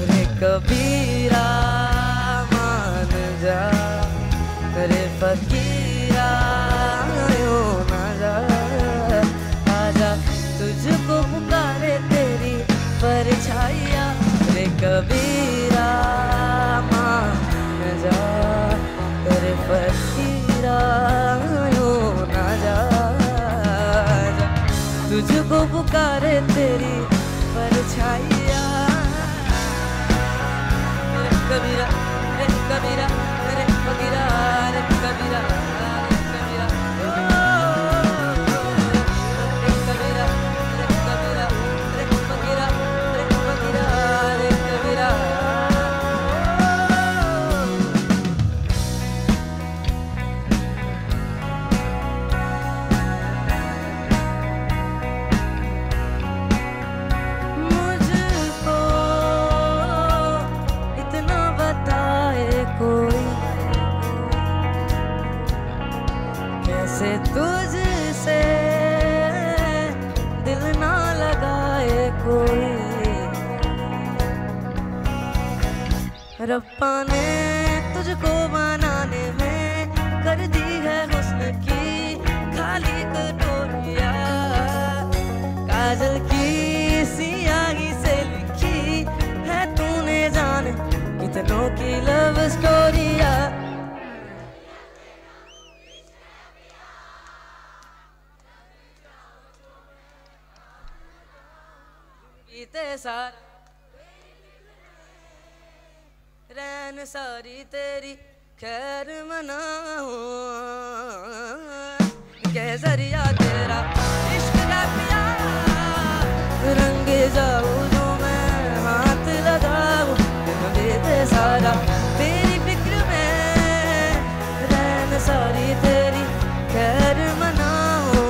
S2: रे कबीरा मान जा, रे फकीरा यूं ना जा, आजा तुझको पुकारे तेरी परछाइयाँ। रे कबीरा मान जा, रे फकीरा यूं ना जा, तुझको पुकारे तेरी परछाइयाँ। रे कबीरा, रे कबीरा, रे फकीरा, रे कबीरा, रे कबीरा, रे कबीरा, रे कबीरा, रे फकीरा, रे फकीरा, रे कबीरा। मुझको इतना बताए कोई, कैसे तुझसे दिल ना लगाए कोई। रब्बा ने तुझको बनाने में कर दी है हुस्न की खाली कटोरिया, काजल की सियाही से लिखी है तूने जाने कितनों की लव स्टोरिया। बीते सारा रैन सारी तेरी खैर मनाऊं, कैसरिया तेरा इश्क का पिया, रंग जाऊं जो मैं हाथ लगाऊं। बीते सारा तेरी फिक्र में रैन सारी तेरी खैर मनाऊं।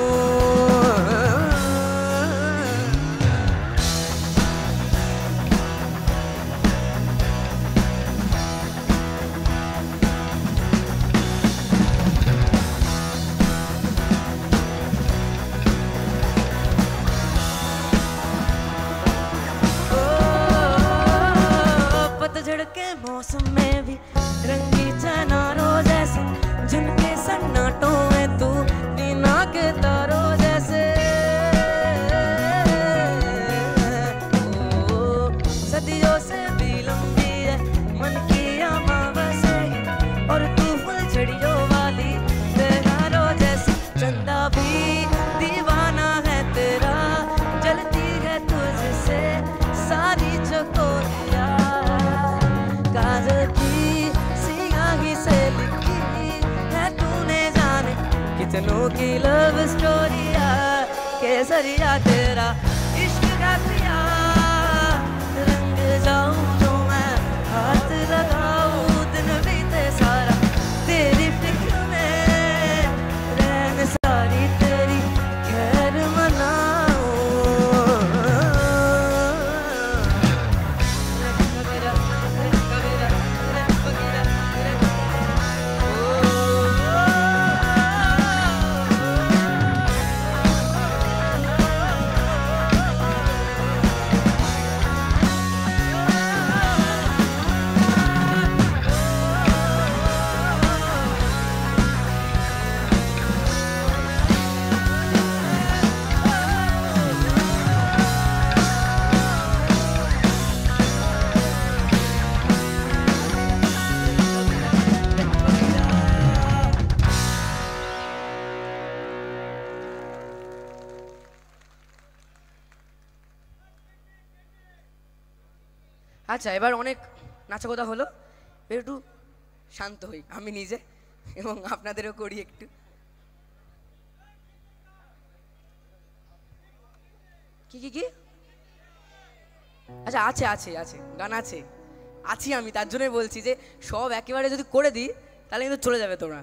S2: पतझड़ के मौसम में भी रंगी चनारों जैसे, जिनके सन्नाटों में तू बिना के तारों जैसे। ओ सदियों से भी लंबी है मन की अमावस्या, और तू फुलझड़ियों वाली त्योहारों जैसी। चंदा भी दीवाना है तेरा, जलती है तुझसे सारी चकोरिया, काजल की सियाही से लिखी है तूने जाने कितनों की लव स्टोरिया। केसरिया तेरा इश्क का पिया, रंग जाऊं जो मैं हाथ लगाऊं। दिन बीते सारा तेरी फिक्र में रैन सारी तेरी खैर मनाऊं। আচ্ছা, এবার অনেক নাচা কথা হলো, একটু শান্ত হই আমি নিজে এবং আপনাদেরও করি একটু। কি কি কি আচ্ছা, আছে আছে আছে গান আছে, আছি আমি, তার জন্যই বলছি যে সব একেবারে যদি করে দিই তাহলে কিন্তু চলে যাবে তোমরা।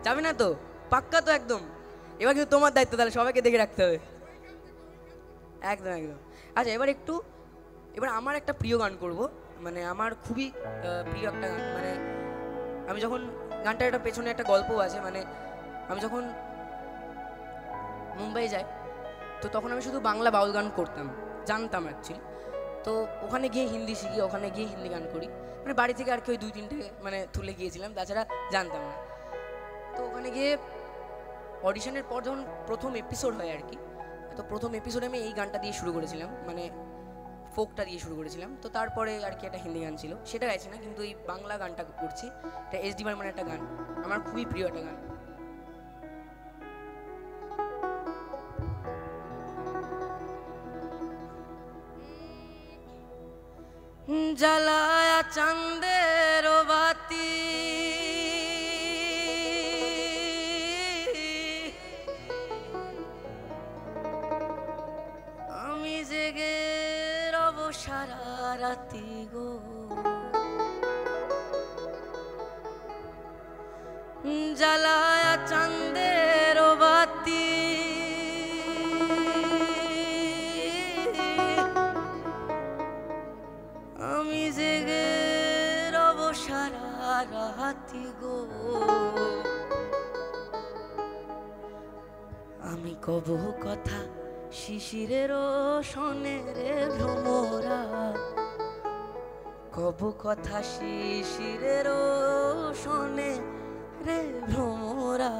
S2: যাবে না তো? পাক্কা তো একদম? এবার কিন্তু তোমার দায়িত্ব, তাহলে সবাইকে দেখে রাখতে হবে। একদম একদম। আচ্ছা, এবার আমার একটা প্রিয় গান করব, মানে আমার খুবই প্রিয় একটা গান। মানে আমি যখন গানটার একটা পেছনে একটা গল্প আছে, মানে আমি যখন মুম্বাই যাই তো তখন আমি শুধু বাংলা বাউল গান করতাম, জানতাম অ্যাকচুয়ালি। তো ওখানে গিয়ে হিন্দি শিখি, ওখানে গিয়ে হিন্দি গান করি, মানে বাড়ি থেকে আর কি ওই 2-3টে মানে তুলে গিয়েছিলাম, তাছাড়া জানতাম না। তো ওখানে গিয়ে অডিশনের পর যখন প্রথম এপিসোড হয় আর কি, তো প্রথম এপিসোডে আমি এই গানটা দিয়ে শুরু করেছিলাম, মানে ফোকটা দিয়ে শুরু করেছিলাম। তো তারপরে আর কি একটা হিন্দি গান ছিল, সেটা গাইছি না, কিন্তু এই বাংলা গানটা করছি। এটা এস ডি বর্মনের একটা গান, আমার খুবই প্রিয় একটা গান। জ্বালায়া চাঁদের বাতি আমি জেগে রব সারা রাতি গো, জ্বালায়া চাঁদের বাতি আমি জেগে রব সারা রাতি গো, আমি কব কথা শিশিরের শোনে রে ভ্রমরা, কব কথা শিশিরের শোনে রে ভ্রমরা,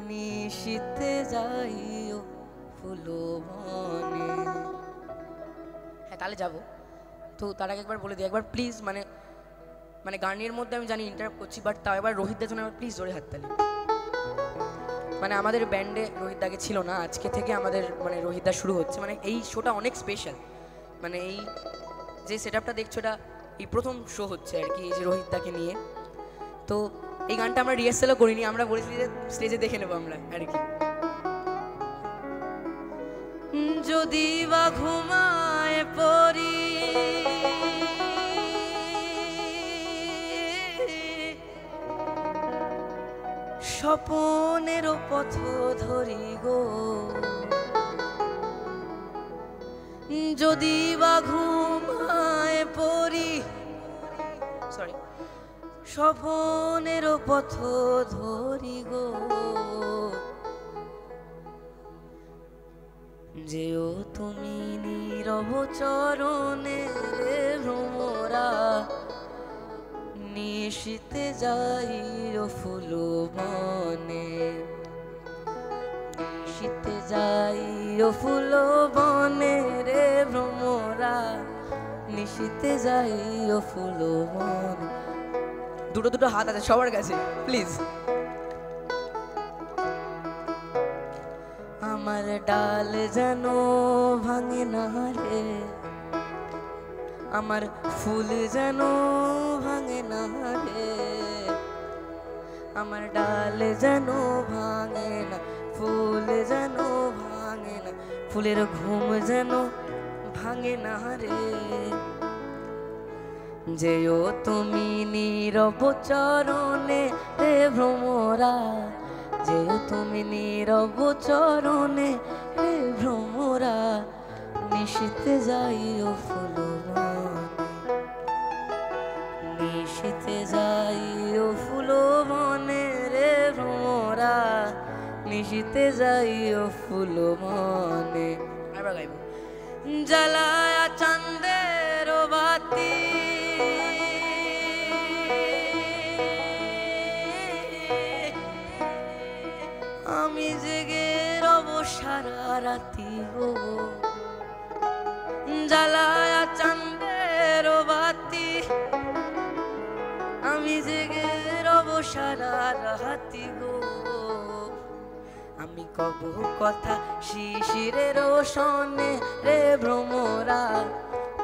S2: নিশীতে যাইও ফুল বনে। হ্যাঁ তাহলে যাবো, তো তার আগে একবার বলে দিই একবার প্লিজ, মানে মানে গানের মধ্যে আমি জানি ইন্টারাপ্ট করছি, বাট তাও একবার রোহিতদার জন্য প্লিজ জোরে হাততালি। মানে আমাদের ব্যান্ডে রোহিতদা আগে ছিল না, আজকে থেকে আমাদের মানে রোহিতদা শুরু হচ্ছে। মানে এই শোটা অনেক স্পেশাল, মানে এই যে সেট আপটা দেখছো এটা এই প্রথম শো হচ্ছে আর কি, এই যে রোহিতদাকে নিয়ে। তো এই গানটা আমরা রিহার্সালও করিনি, আমরা বলেছি যে স্টেজে দেখে নেবো আমরা আর কি। যদি বা ঘুমায় পড়ি স্বপনের পথ ধরি গো, যদি বা ঘুমায় পড়ি সরি স্বপনের পথ ধরি গো, যেও তুমি নীরব চরণে রে ভ্রমরা, নিশীতে যাইও ফুল বনে, নিশীতে যাইও ফুল বনে রে ভ্রমরা, নিশীতে যাইও ফুল বনে। দুটো দুটো হাত আছে সবার কাছে প্লিজ। আমার ডাল যেন ভাঙে না রে, আমার ফুল যেন ভাঙে না রে, আমার ডাল যেন ভাঙে না, ফুল যেন ভাঙে না, ফুলের ঘুম যেন ভাঙে না রে, যেও তুমি নীরব চরণে রে ভ্রমরা, যেও তুমি নীরব চরণে রে ভ্রমরা, নিশীতে যাইও ফুল বনে, নিশীতে যাইও ফুল বনে রে ভ্রমরা, নিশীতে যাইও ফুল বনে। আবার গাইব। জ্বালায়া চাঁদের বাতি আমি জেগে রব সারা রাতি গো, জ্বালায়া চাঁদের বাতি আমি জেগে রব সারা রাতি গো, আমি কব কথা শিশিরের শোনে রে ভ্রমরা,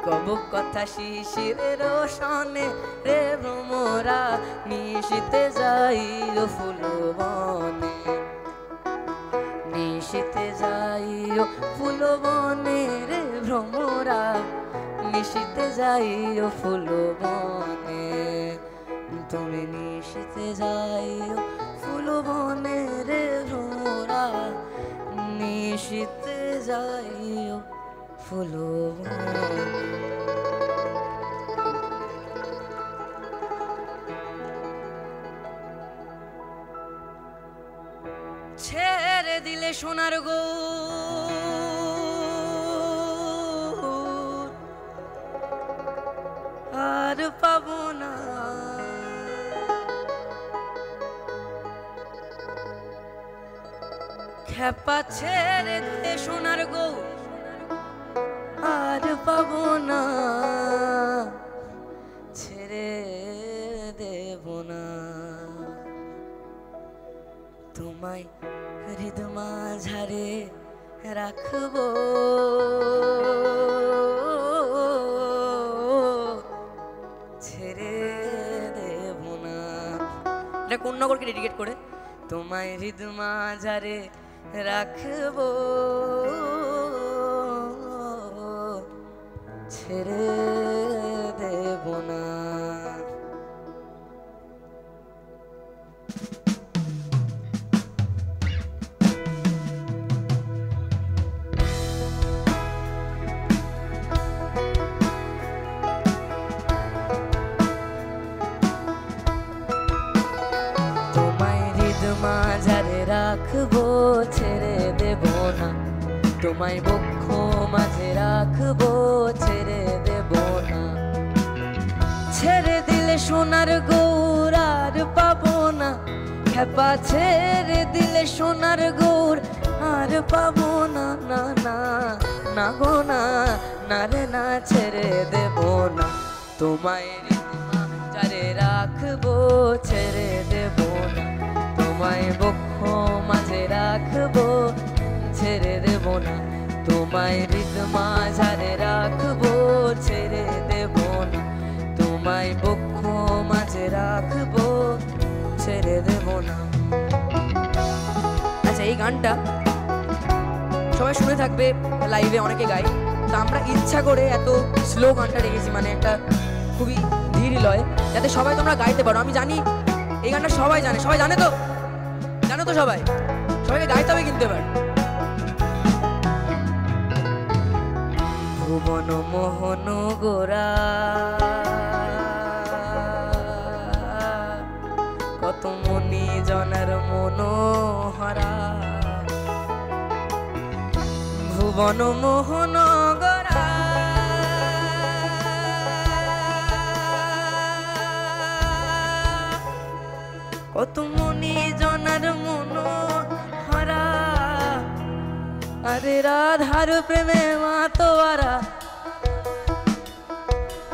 S2: কব কথা শিশিরের শোনে রে ভ্রমরা, নিশীতে যাইও ফুল বনে, নিশীতে যাইও ফুল বনে রে ভ্রমরা, নিশীতে যাইও ফুল বনে, তুমি নিশীতে যাইও ফুল বনে রে ভ্রমরা, নিশীতে যাইও ফুলো ছেড়ে দিলে সোনার গো আর পাবো না খেপা ছেড়ে দিলে সোনার গো আর পাবো না ছেড়ে দেব না তোমায় হৃদয় মাঝারে রাখবো ছেড়ে দেব না এটা কোন নগরকে ডেডিকেট করে তোমায় হৃদয় মাঝারে রাখবো ছেড়ে দেব না মাঝারে রাখবো ছেড়ে দেব না তোমায় বক্ষ মাঝে রাখবো ছেড়ে দেব না ছেড়ে দিলে সোনার গৌর আর পাবো না খেপা ছেড়ে দিলে সোনার গৌর আর পাবো না না না না গো না না রে না ছেড়ে দেব না তোমায় মাঝারে রাখবো ছেড়ে দেব না তোমায় বক্ষ মাঝে রাখবো ছেড়ে দেব না তোমায় হৃদয় মাঝারে রাখবো ছেড়ে দেব না তোমায় বক্ষ মাঝে রাখবো ছেড়ে দেব না আচ্ছা এই গানটা সবাই শুনে থাকবে লাইভে অনেকে গায় তো আমরা ইচ্ছা করে এত স্লো গানটা রেখেছি মানে একটা খুবই ধীর লয় যাতে সবাই তোমরা গাইতে পারো আমি জানি এই গানটা সবাই জানে তো জানো তো সবাই সবাইকে গাইতে হবে কিন্তু এবার ভুবন মোহন গোরা কত মনি জনের মনোহরা ভুবন মোহন গোরা কত মনি জনার মনোহরা আরে রাধার প্রেমে মাতোয়ারা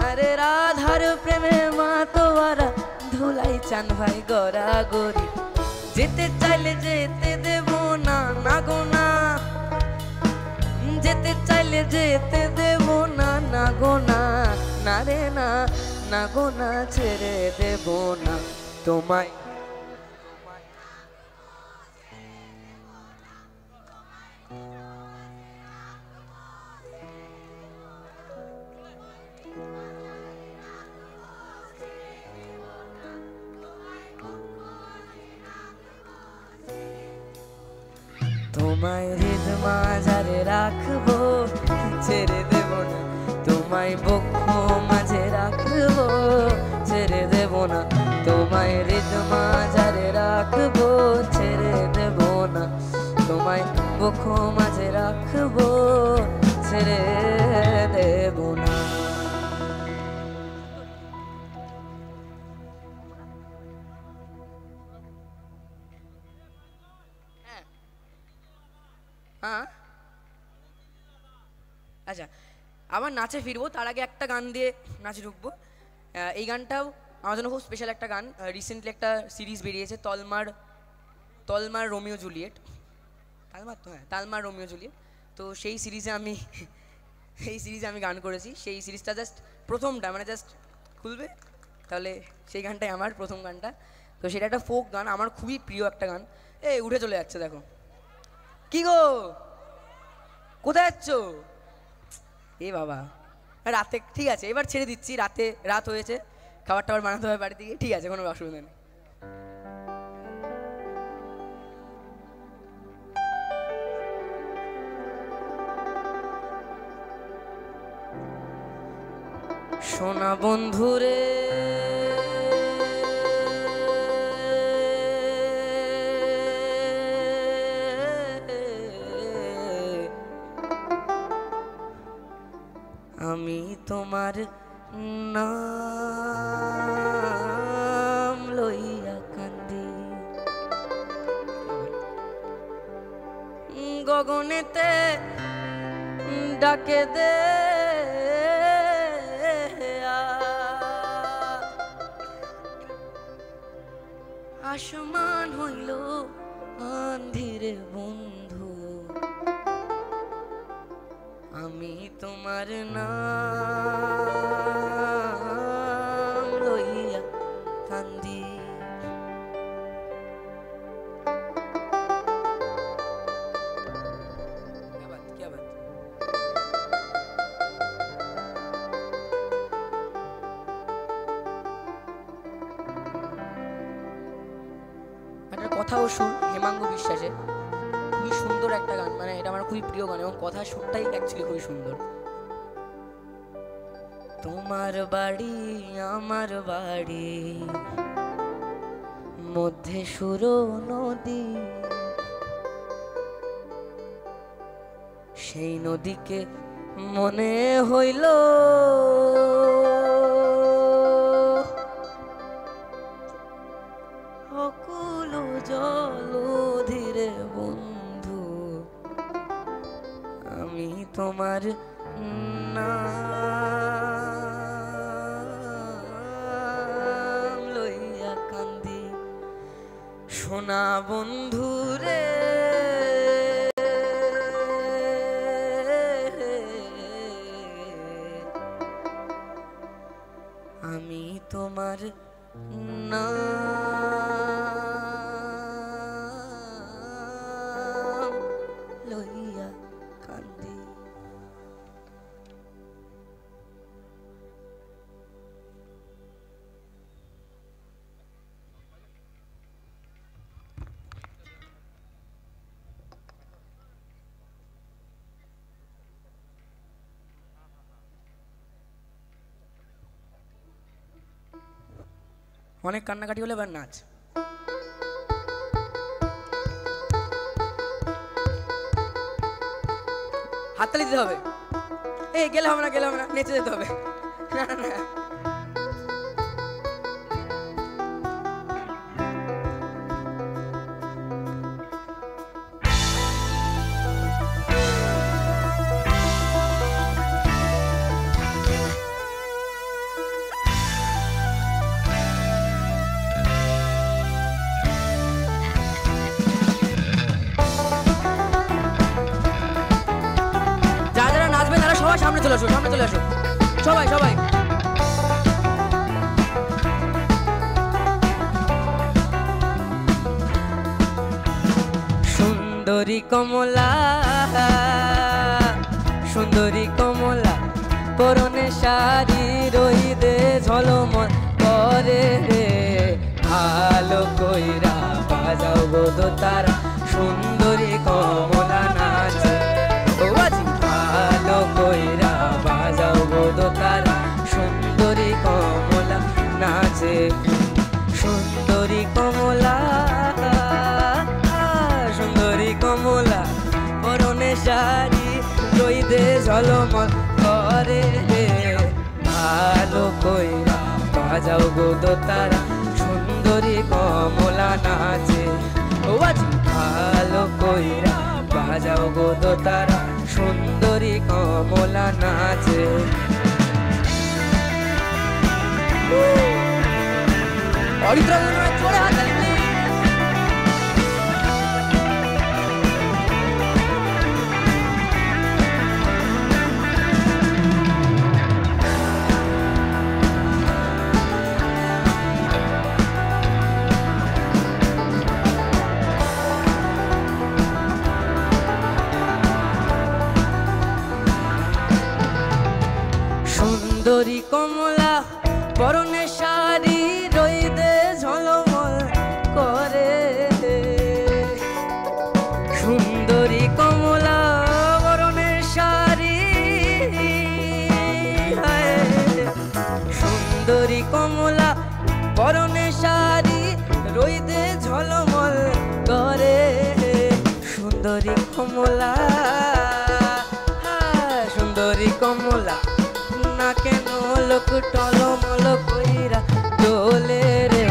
S2: আরে রাধার প্রেমে মাতোয়ারা ধুলাই চান ভাই গড়া গরি যেতে চাইলে যেতে দেব না না গো না যেতে চাইলে যেতে দেব না না গো না না রে না না গো না ছেড়ে দেব না তোমায় তোমায় হৃদয় মাঝারে রাখবো ছেড়ে দেব না তোমায় বক্ষ মাঝে রাখবো ছেড়ে দেব না তোমায় হৃদয় মাঝারে রাখবো ছেড়ে দেব না তোমায় বক্ষ মাঝে রাখবো ছেড়ে দেব না আচ্ছা আবার নাচে ফিরবো তার আগে একটা গান দিয়ে নাচে ঢুকবো এই গানটাও আমার জন্য খুব স্পেশাল একটা গান রিসেন্টলি একটা সিরিজ বেরিয়েছে তলমার রোমিও জুলিয়েট তালমার তো হ্যাঁ তালমার রোমিও জুলিয়েট তো সেই সিরিজে আমি গান করেছি সেই সিরিজটা জাস্ট প্রথমটা মানে জাস্ট খুলবে তাহলে সেই গানটাই আমার প্রথম গানটা তো সেটা একটা ফোক গান আমার খুবই প্রিয় একটা গান উঠে চলে যাচ্ছে দেখো কি গো কোথায় যাচ্ছ এ বাবা রাতে ঠিক আছে এবার ছেড়ে দিচ্ছি রাত হয়েছে খাবার টাবার বানাতে হবে বাড়ি থেকে ঠিক আছে কোনো অসুবিধা নেই সোনা বন্ধুরে আমি তোমার নাম লইয়া কান্দি গগনেতে ডাকে দে আসমান হইল আন্ধিরে বন্ধু আমি তোমার নাম লইয়া কান্দি কথা ও সুর হেমাঙ্গ বিশ্বাসের খুবই সুন্দর একটা গান, মানে এটা আমার খুবই প্রিয় গান এবং কথা সুরটাই অ্যাকচুয়ালি খুবই সুন্দর। তোমার বাড়ি আমার বাড়ি মধ্যে সুর নদী, সেই নদীকে মনে হইল অকুল জল ধীরে বন্ধু আমি তোমার নাম লইয়া কান্দি সোনা বন্ধু রে আমি তোমার নাম লইয়া কান্দি। অনেক কান্নাকাটি হলে এবার নাচ। হাততালি দিতে হবে, এই গেলে হবে না, গেলে হবে না, নেচে যেতে হবে। না না না, সামনে চলে আসো, সামনে চলে আসো সবাই সবাই। সুন্দরী কমলা সুন্দরী কমলা পরনে শাড়ি রইদে ঝলমল করে রে, ভালো কইরা বাজাও গো দোতারা সুন্দরী কমলা নাচে, ভালো কইরা বাজাও গো দোতারা সুন্দরী কমলা নাচে। সুন্দরী কমলা সুন্দরী কমলা পরনে শাড়ি রইদে ঝলমল করে রে, ভালো কইরা বাজাও গো দোতারা সুন্দরী কমলা নাচে। ও আজি ভালো কইরা বাজাও গো দোতারা সুন্দরী কমলা নাচে। অরিত্রা চলে হাত সুন্দরী কমলা পরনে শাড়ি রইদে ঝলমল করে, সুন্দরী কমলা পরনে শাড়ি কমলা পরনে শাড়ি রইদে ঝলমল করে সুন্দরী কমলা সুন্দরী কমলা না কেন লোক টলমল কইরা দোলে রে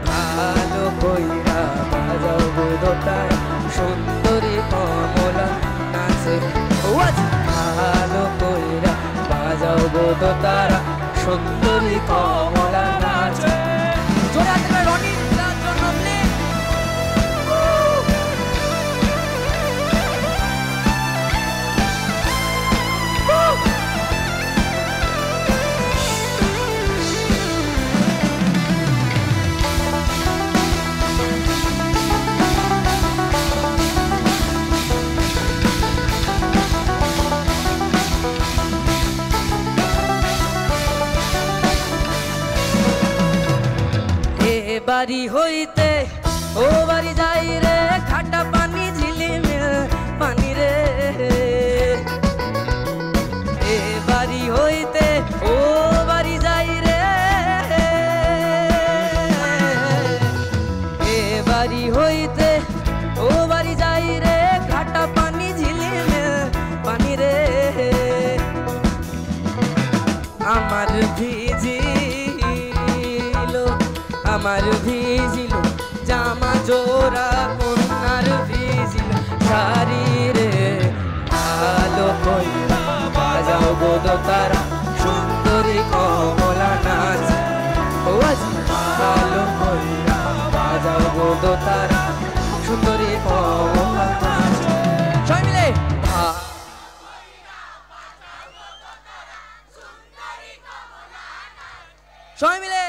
S2: ভালো কইরা বাজাও দোতারা সুন্দরী কমলা নাচে ভালো কইরা বাজাও দোতারা সুন্দরী কমলা নাচে জোরে হাতে রনি জন্য বাড়ি হইতে ও বাড়ি যাই রে খাটা পানি ঝিলিমিল পানি রে এ বাড়ি হইতে ও বাড়ি যাই রে এ বাড়ি হইতে ও বাড়ি যাই রে খাটা পানি ঝিলিমিল পানি রে আমার ভিজিল জামা জোড়া কন্যার ভিজিল শাড়ি রে ভালো কইরা বাজাও গো দোতারা সুন্দরী কমলা নাচ ভালো কইরা বাজাও গো দোতারা সুন্দরী কমলা নাচ সবাই মিলে সবাই মিলে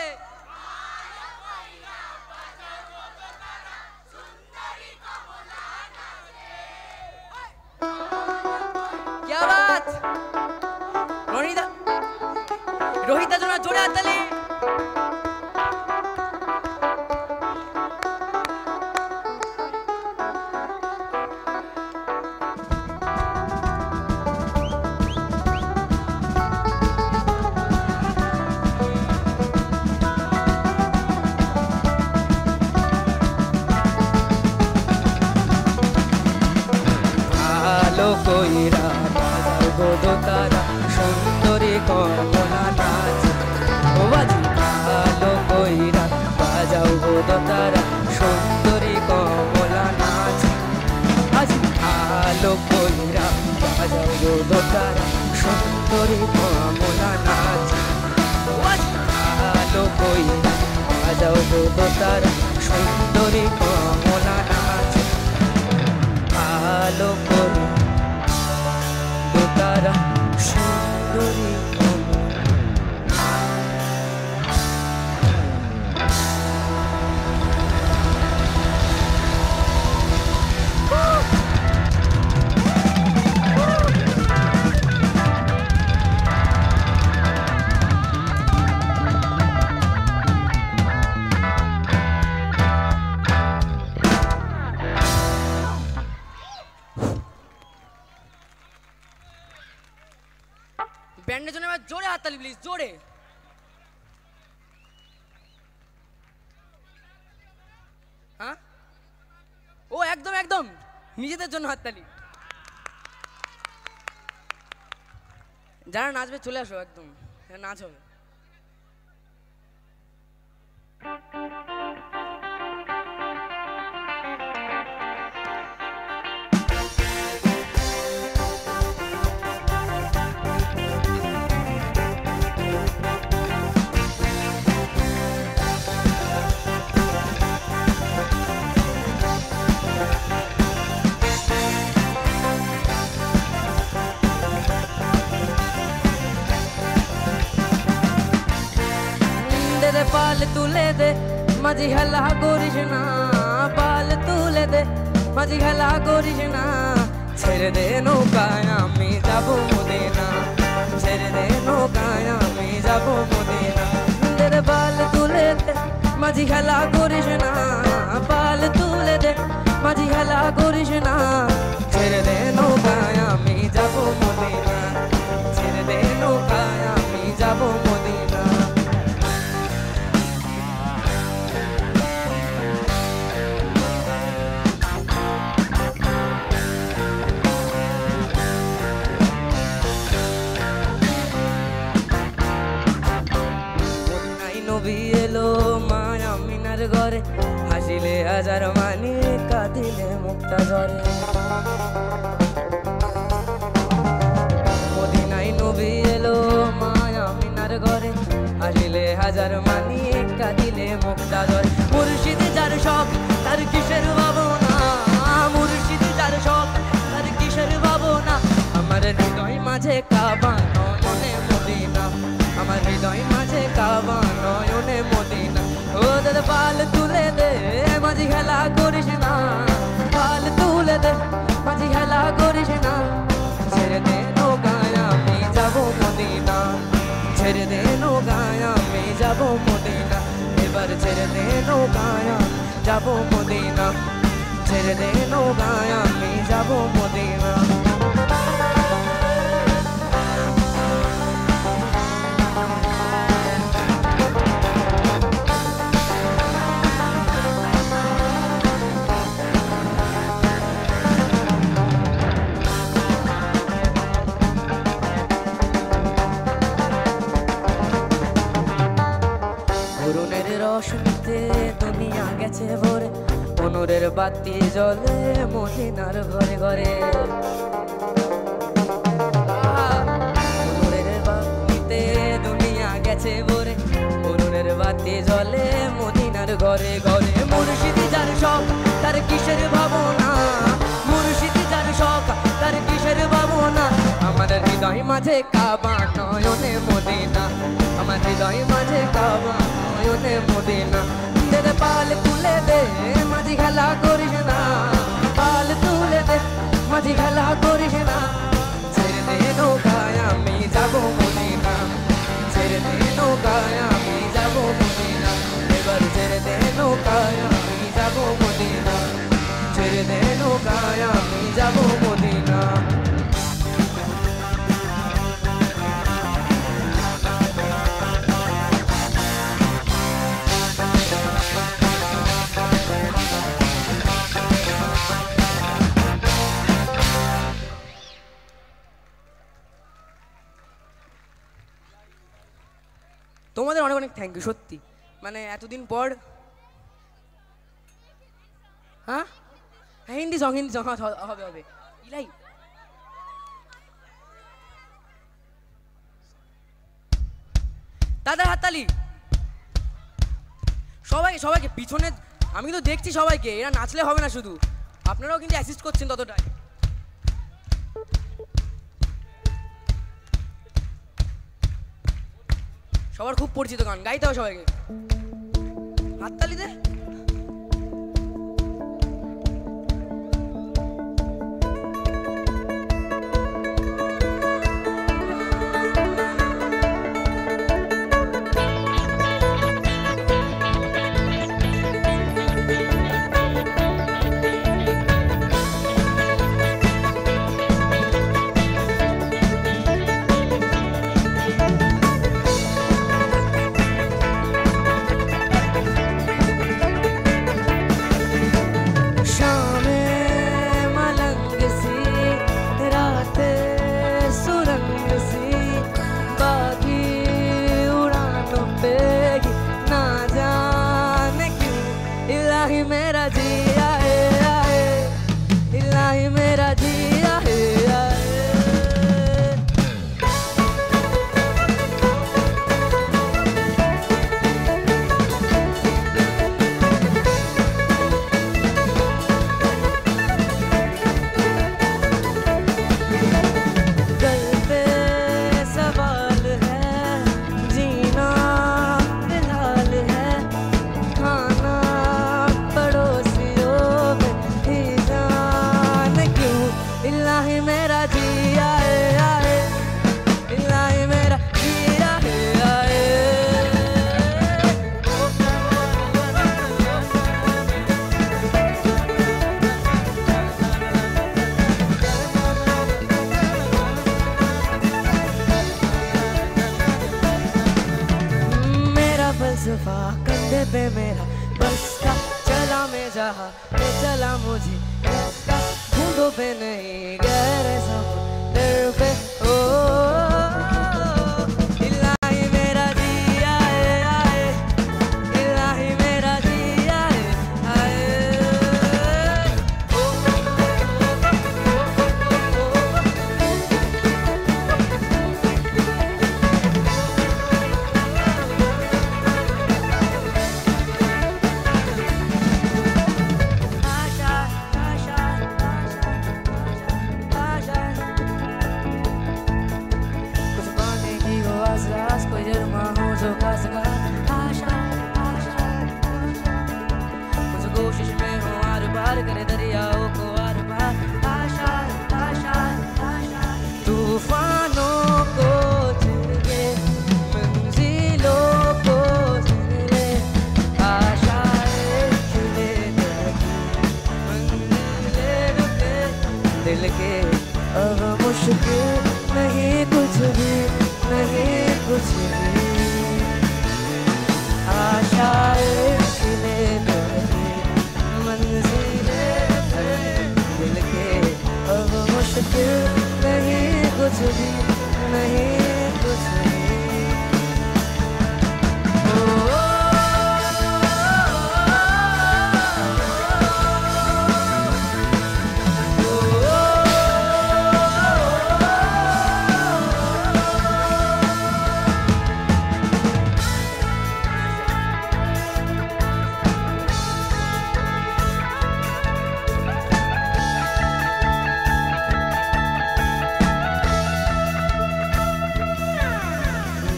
S2: রোহিতা জোড়া জোড়া তালি ভালো কইরা বাজাও গো দোতারা সুন্দরী কমলা নাচ ও বাজি ভালো কইরা বাজাও গো দোতারা সুন্দরী কমলা নাচ আজ ভালো কইরা বাজাও গো দোতারা সুন্দরী কমলা নাচ আজ ভালো কইরা বাজাও গো দোতারা সুন্দরী কমলা নাচ ভালো করে দোতারা সুন্দরী ব্যান্ডের জন্য এবার জোরে হাততালি প্লিজ জোরে হ্যাঁ ও একদম একদম নিজেদের জন্য হাততালি যারা নাচবে চলে আসো একদম নাচ হবে पाल तुले दे माझी हला गोरिशना पाल तुले दे माझी हला गोरिशना ছেড়ে দে নৌকায় আমি যাব মদিনা ছেড়ে দে নৌকায় আমি যাব মদিনা দে পাল তুলে দে माझी हला गोरिशना पाल तुले दे माझी हला गोरिशना ছেড়ে দে নৌকায় আমি যাব মদিনা ছেড়ে দে নৌকায় আমি যাব মদিনা হাজার মানি কাঁদিলে মুক্তা ঝরে মদিনায় নবী এলো মায়া মিনার ঘরে আসিলে হাজার মানি কাঁদিলে মুক্তা ঝরে মুর্শিদ যার শখ তার কিসের ভাবনা মুর্শিদ যার শখ তার কিসের ভাবনা আমার হৃদয় মাঝে কাবা নয়নে মদিনা আমার হৃদয় মাঝে কাবা নয়নে মদিনা ও দাদা পাল তুলে দে মাঝি খেলা করিস না পাল তুলে দে মাঝি খেলা করিস না ছেড়ে দে নৌকায় আমি যাবো মদিনা ছেড়ে দে নৌকায় আমি যাবো মদিনা এবার ছেড়ে দে নৌকায় যাবো মদিনা ছেড়ে দে নৌকায় আমি যাবো মদিনা রোশনীতে দুনিয়া গেছে ভরে অনুরের বাতি জ্বলে মদিনার ঘরে ঘরে অনুরের বাতিতে দুনিয়া গেছে ভরে অনুরের বাতি জ্বলে মদিনার ঘরে ঘরে মুর্শিদি যার শখ তার কিসের ভাবনা মুর্শিদি যার শখ তার কিসের ভাবনা আমার হৃদয় মাঝে কাবা নয়নে মদিনা আমার হৃদয় মাঝে কাবা নয়নে মদিনা দে পাল তুলে দে মাঝি খেলা করিস না পাল তুলে দে মাঝি খেলা করিস না ছেড়ে দে নৌকায় আমি যাবো মদিনা ছেড়ে দে নৌকায় আমি যাবো মদিনা এবার ছেড়ে দে নৌকায় আমি যাবো মদিনা ছেড়ে দে নৌকায় আমি যাবো মদিনা তোমাদের অনেক অনেক থ্যাংক ইউ সত্যি মানে এতদিন পর হ্যাঁ হিন্দি সং হবে হবে ইলাই দাদা হাততালি সবাইকে পিছনে আমি কিন্তু দেখছি সবাইকে এরা নাচলে হবে না শুধু আপনারাও কিন্তু অ্যাসিস্ট করছেন ততটাই সবার খুব পরিচিত গান গাইতে হবে সবাইকে হাততালি দে कंधे पे मेरा बस का चला मैं जहाँ ले चला मुझे रास्ता ढूंढो पे नहीं गहरे समुद्र पे ओ इलाही मेरा जिया है आए इलाही मेरा जिया है आए रोजों का सगा आशा आशा मुझे कोशिश में हो आर पार करे दरियाओं को आर पार आशा आशा आशा तूफानों को चुन के मंजिलों को सुन ले आशाएं खिले मंजिलें रुके दिल के अब मुश्किल नहीं कुछ भी नहीं कुछ भी आशाएं खिले मंजिलें दिल के अब मुश्किल नहीं कुछ भी नहीं कुछ भी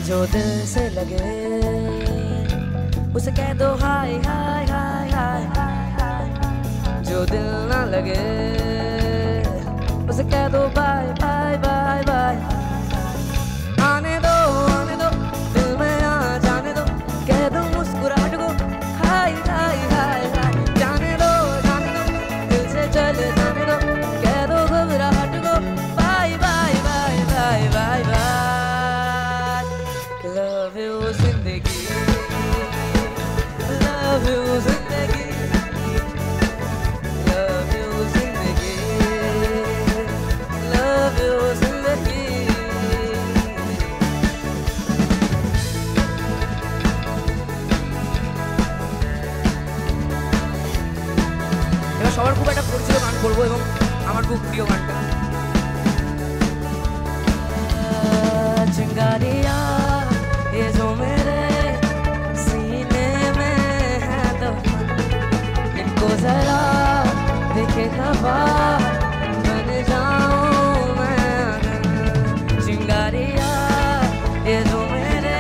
S2: जो दिल से लगे उसे कह दो हाय हाय हाय हाय हाय जो दिल ना लगे उसे कह दो बाय बाय बाय बाय आने दो दिल में आ जाने दो कह दो मुस्कुराहट को हाय हाय हाय हाय जाने दो दिल से चले जाने दो कह दो घबराहट को bye bye bye bye bye bye Love you zindagi Love you zindagi Love you zindagi Love you zindagi এবার সবার খুব একটা পরিচিত গান করবো এবং আমার খুব প্রিয় গানটা চিঙ্গারিয়া ये जो मेरे सीने में है दफन इनको जरा देखेगा बाहर बन जाऊं मैं चिंगारिया ये जो मेरे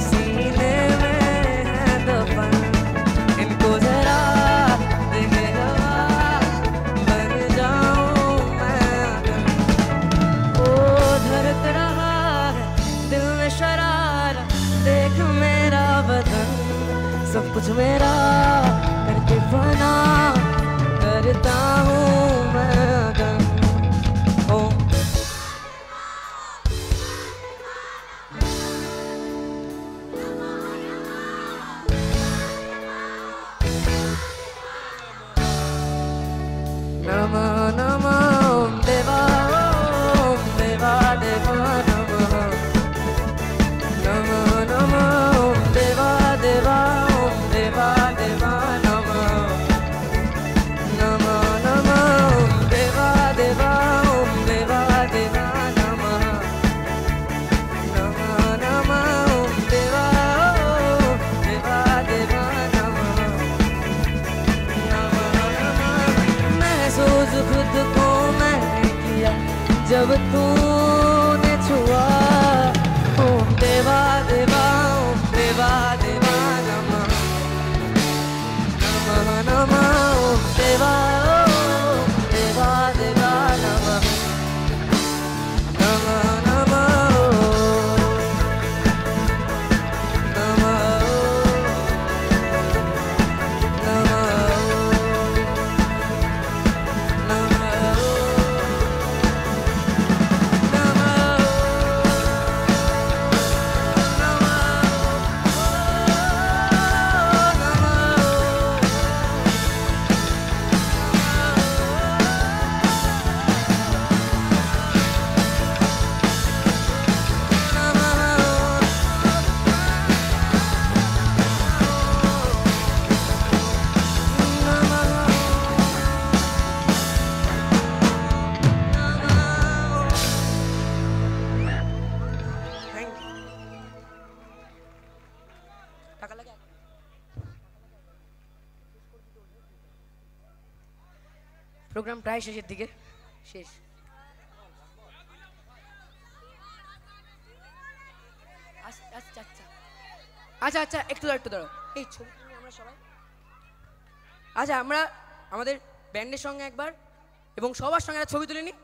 S2: सीने में है दफन इनको जरा देखेगा बाहर बन जाऊं मैं ओ धड़क रहा है दिल में शरार देख मेरा बदन सब कुछ मेरा करके बना करता हूँ मैं अदम ओ नमः नमः ओम देवा देवा नमः नमः नमः ओम देवा देवा नमः नमः नमः ओम देवा नमः नमः नमः ओम देवा नमः नमः नमः महसूस खुद को मैंने किया जब तूने छुआ ओम देवा नमः नमः नमः ओम देवा नमः नमः नमः প্রোগ্রাম প্রায় শেষের দিকে শেষ আচ্ছা আচ্ছা
S1: আচ্ছা আচ্ছা একটু দাঁড়াও এই ছবি আমরা সবাই আচ্ছা আমরা আমাদের ব্যান্ডের সঙ্গে একবার এবং সবার সঙ্গে একটা ছবি তুলে নিই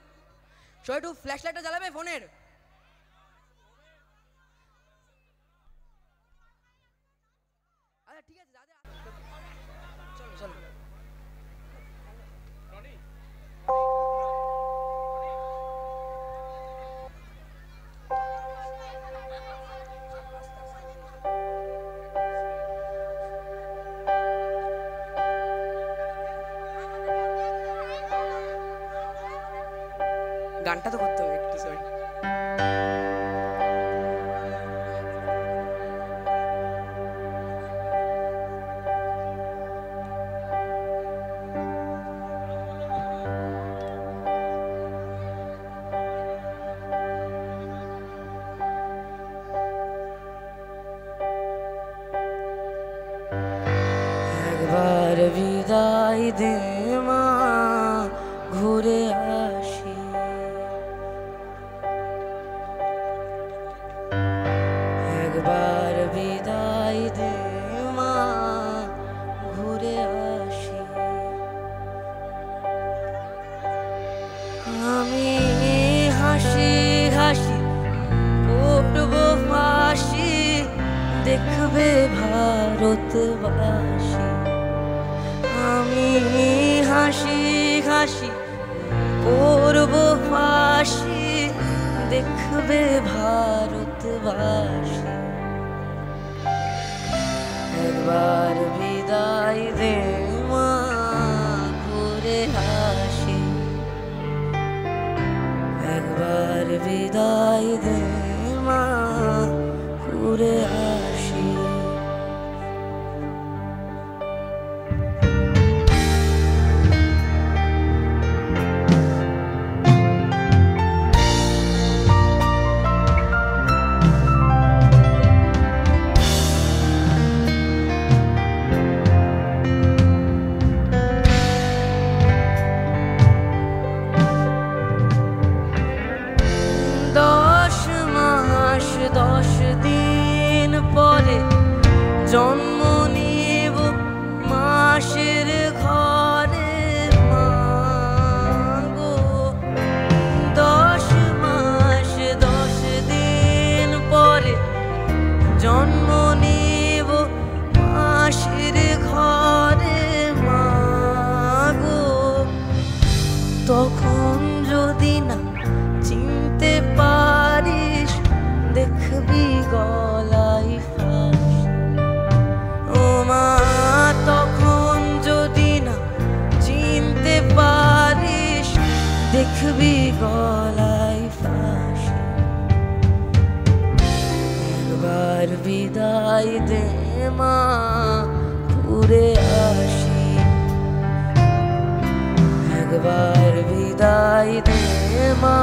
S1: সবাই একটু ফ্ল্যাশ লাইটটা জ্বালাবে ফোনের আচ্ছা ঠিক আছে দাদা চলো চলো গানটা তো করতে হবে একটু সরি
S2: একবার বিদায় দে মা ঘুরে আসি একবার বিদায় দে মা ঘুরে আসি আমি হাসি হাসি করব ফাঁসি দেখবে ভারতবাসী আমি হাসি হাসি করব ফাঁসি দেখবে ভারতবাসী একবার বিদায় দে মা ঘুরে আসি একবার বিদায় দে মা ঘুরে আসি জন্ম নিব মাসের ঘরে মাগো 10 মাস 10 দিন পরে জন্ম নিব মাসের ঘরে মাগো তখন যদি না চিনতে পারিস দেখবি গলায় তখন যদি না চিনতে পারিস দেখবি গলায় ফাঁসি একবার বিদায় দে মা ঘুরে আসি একবার বিদায় দে মা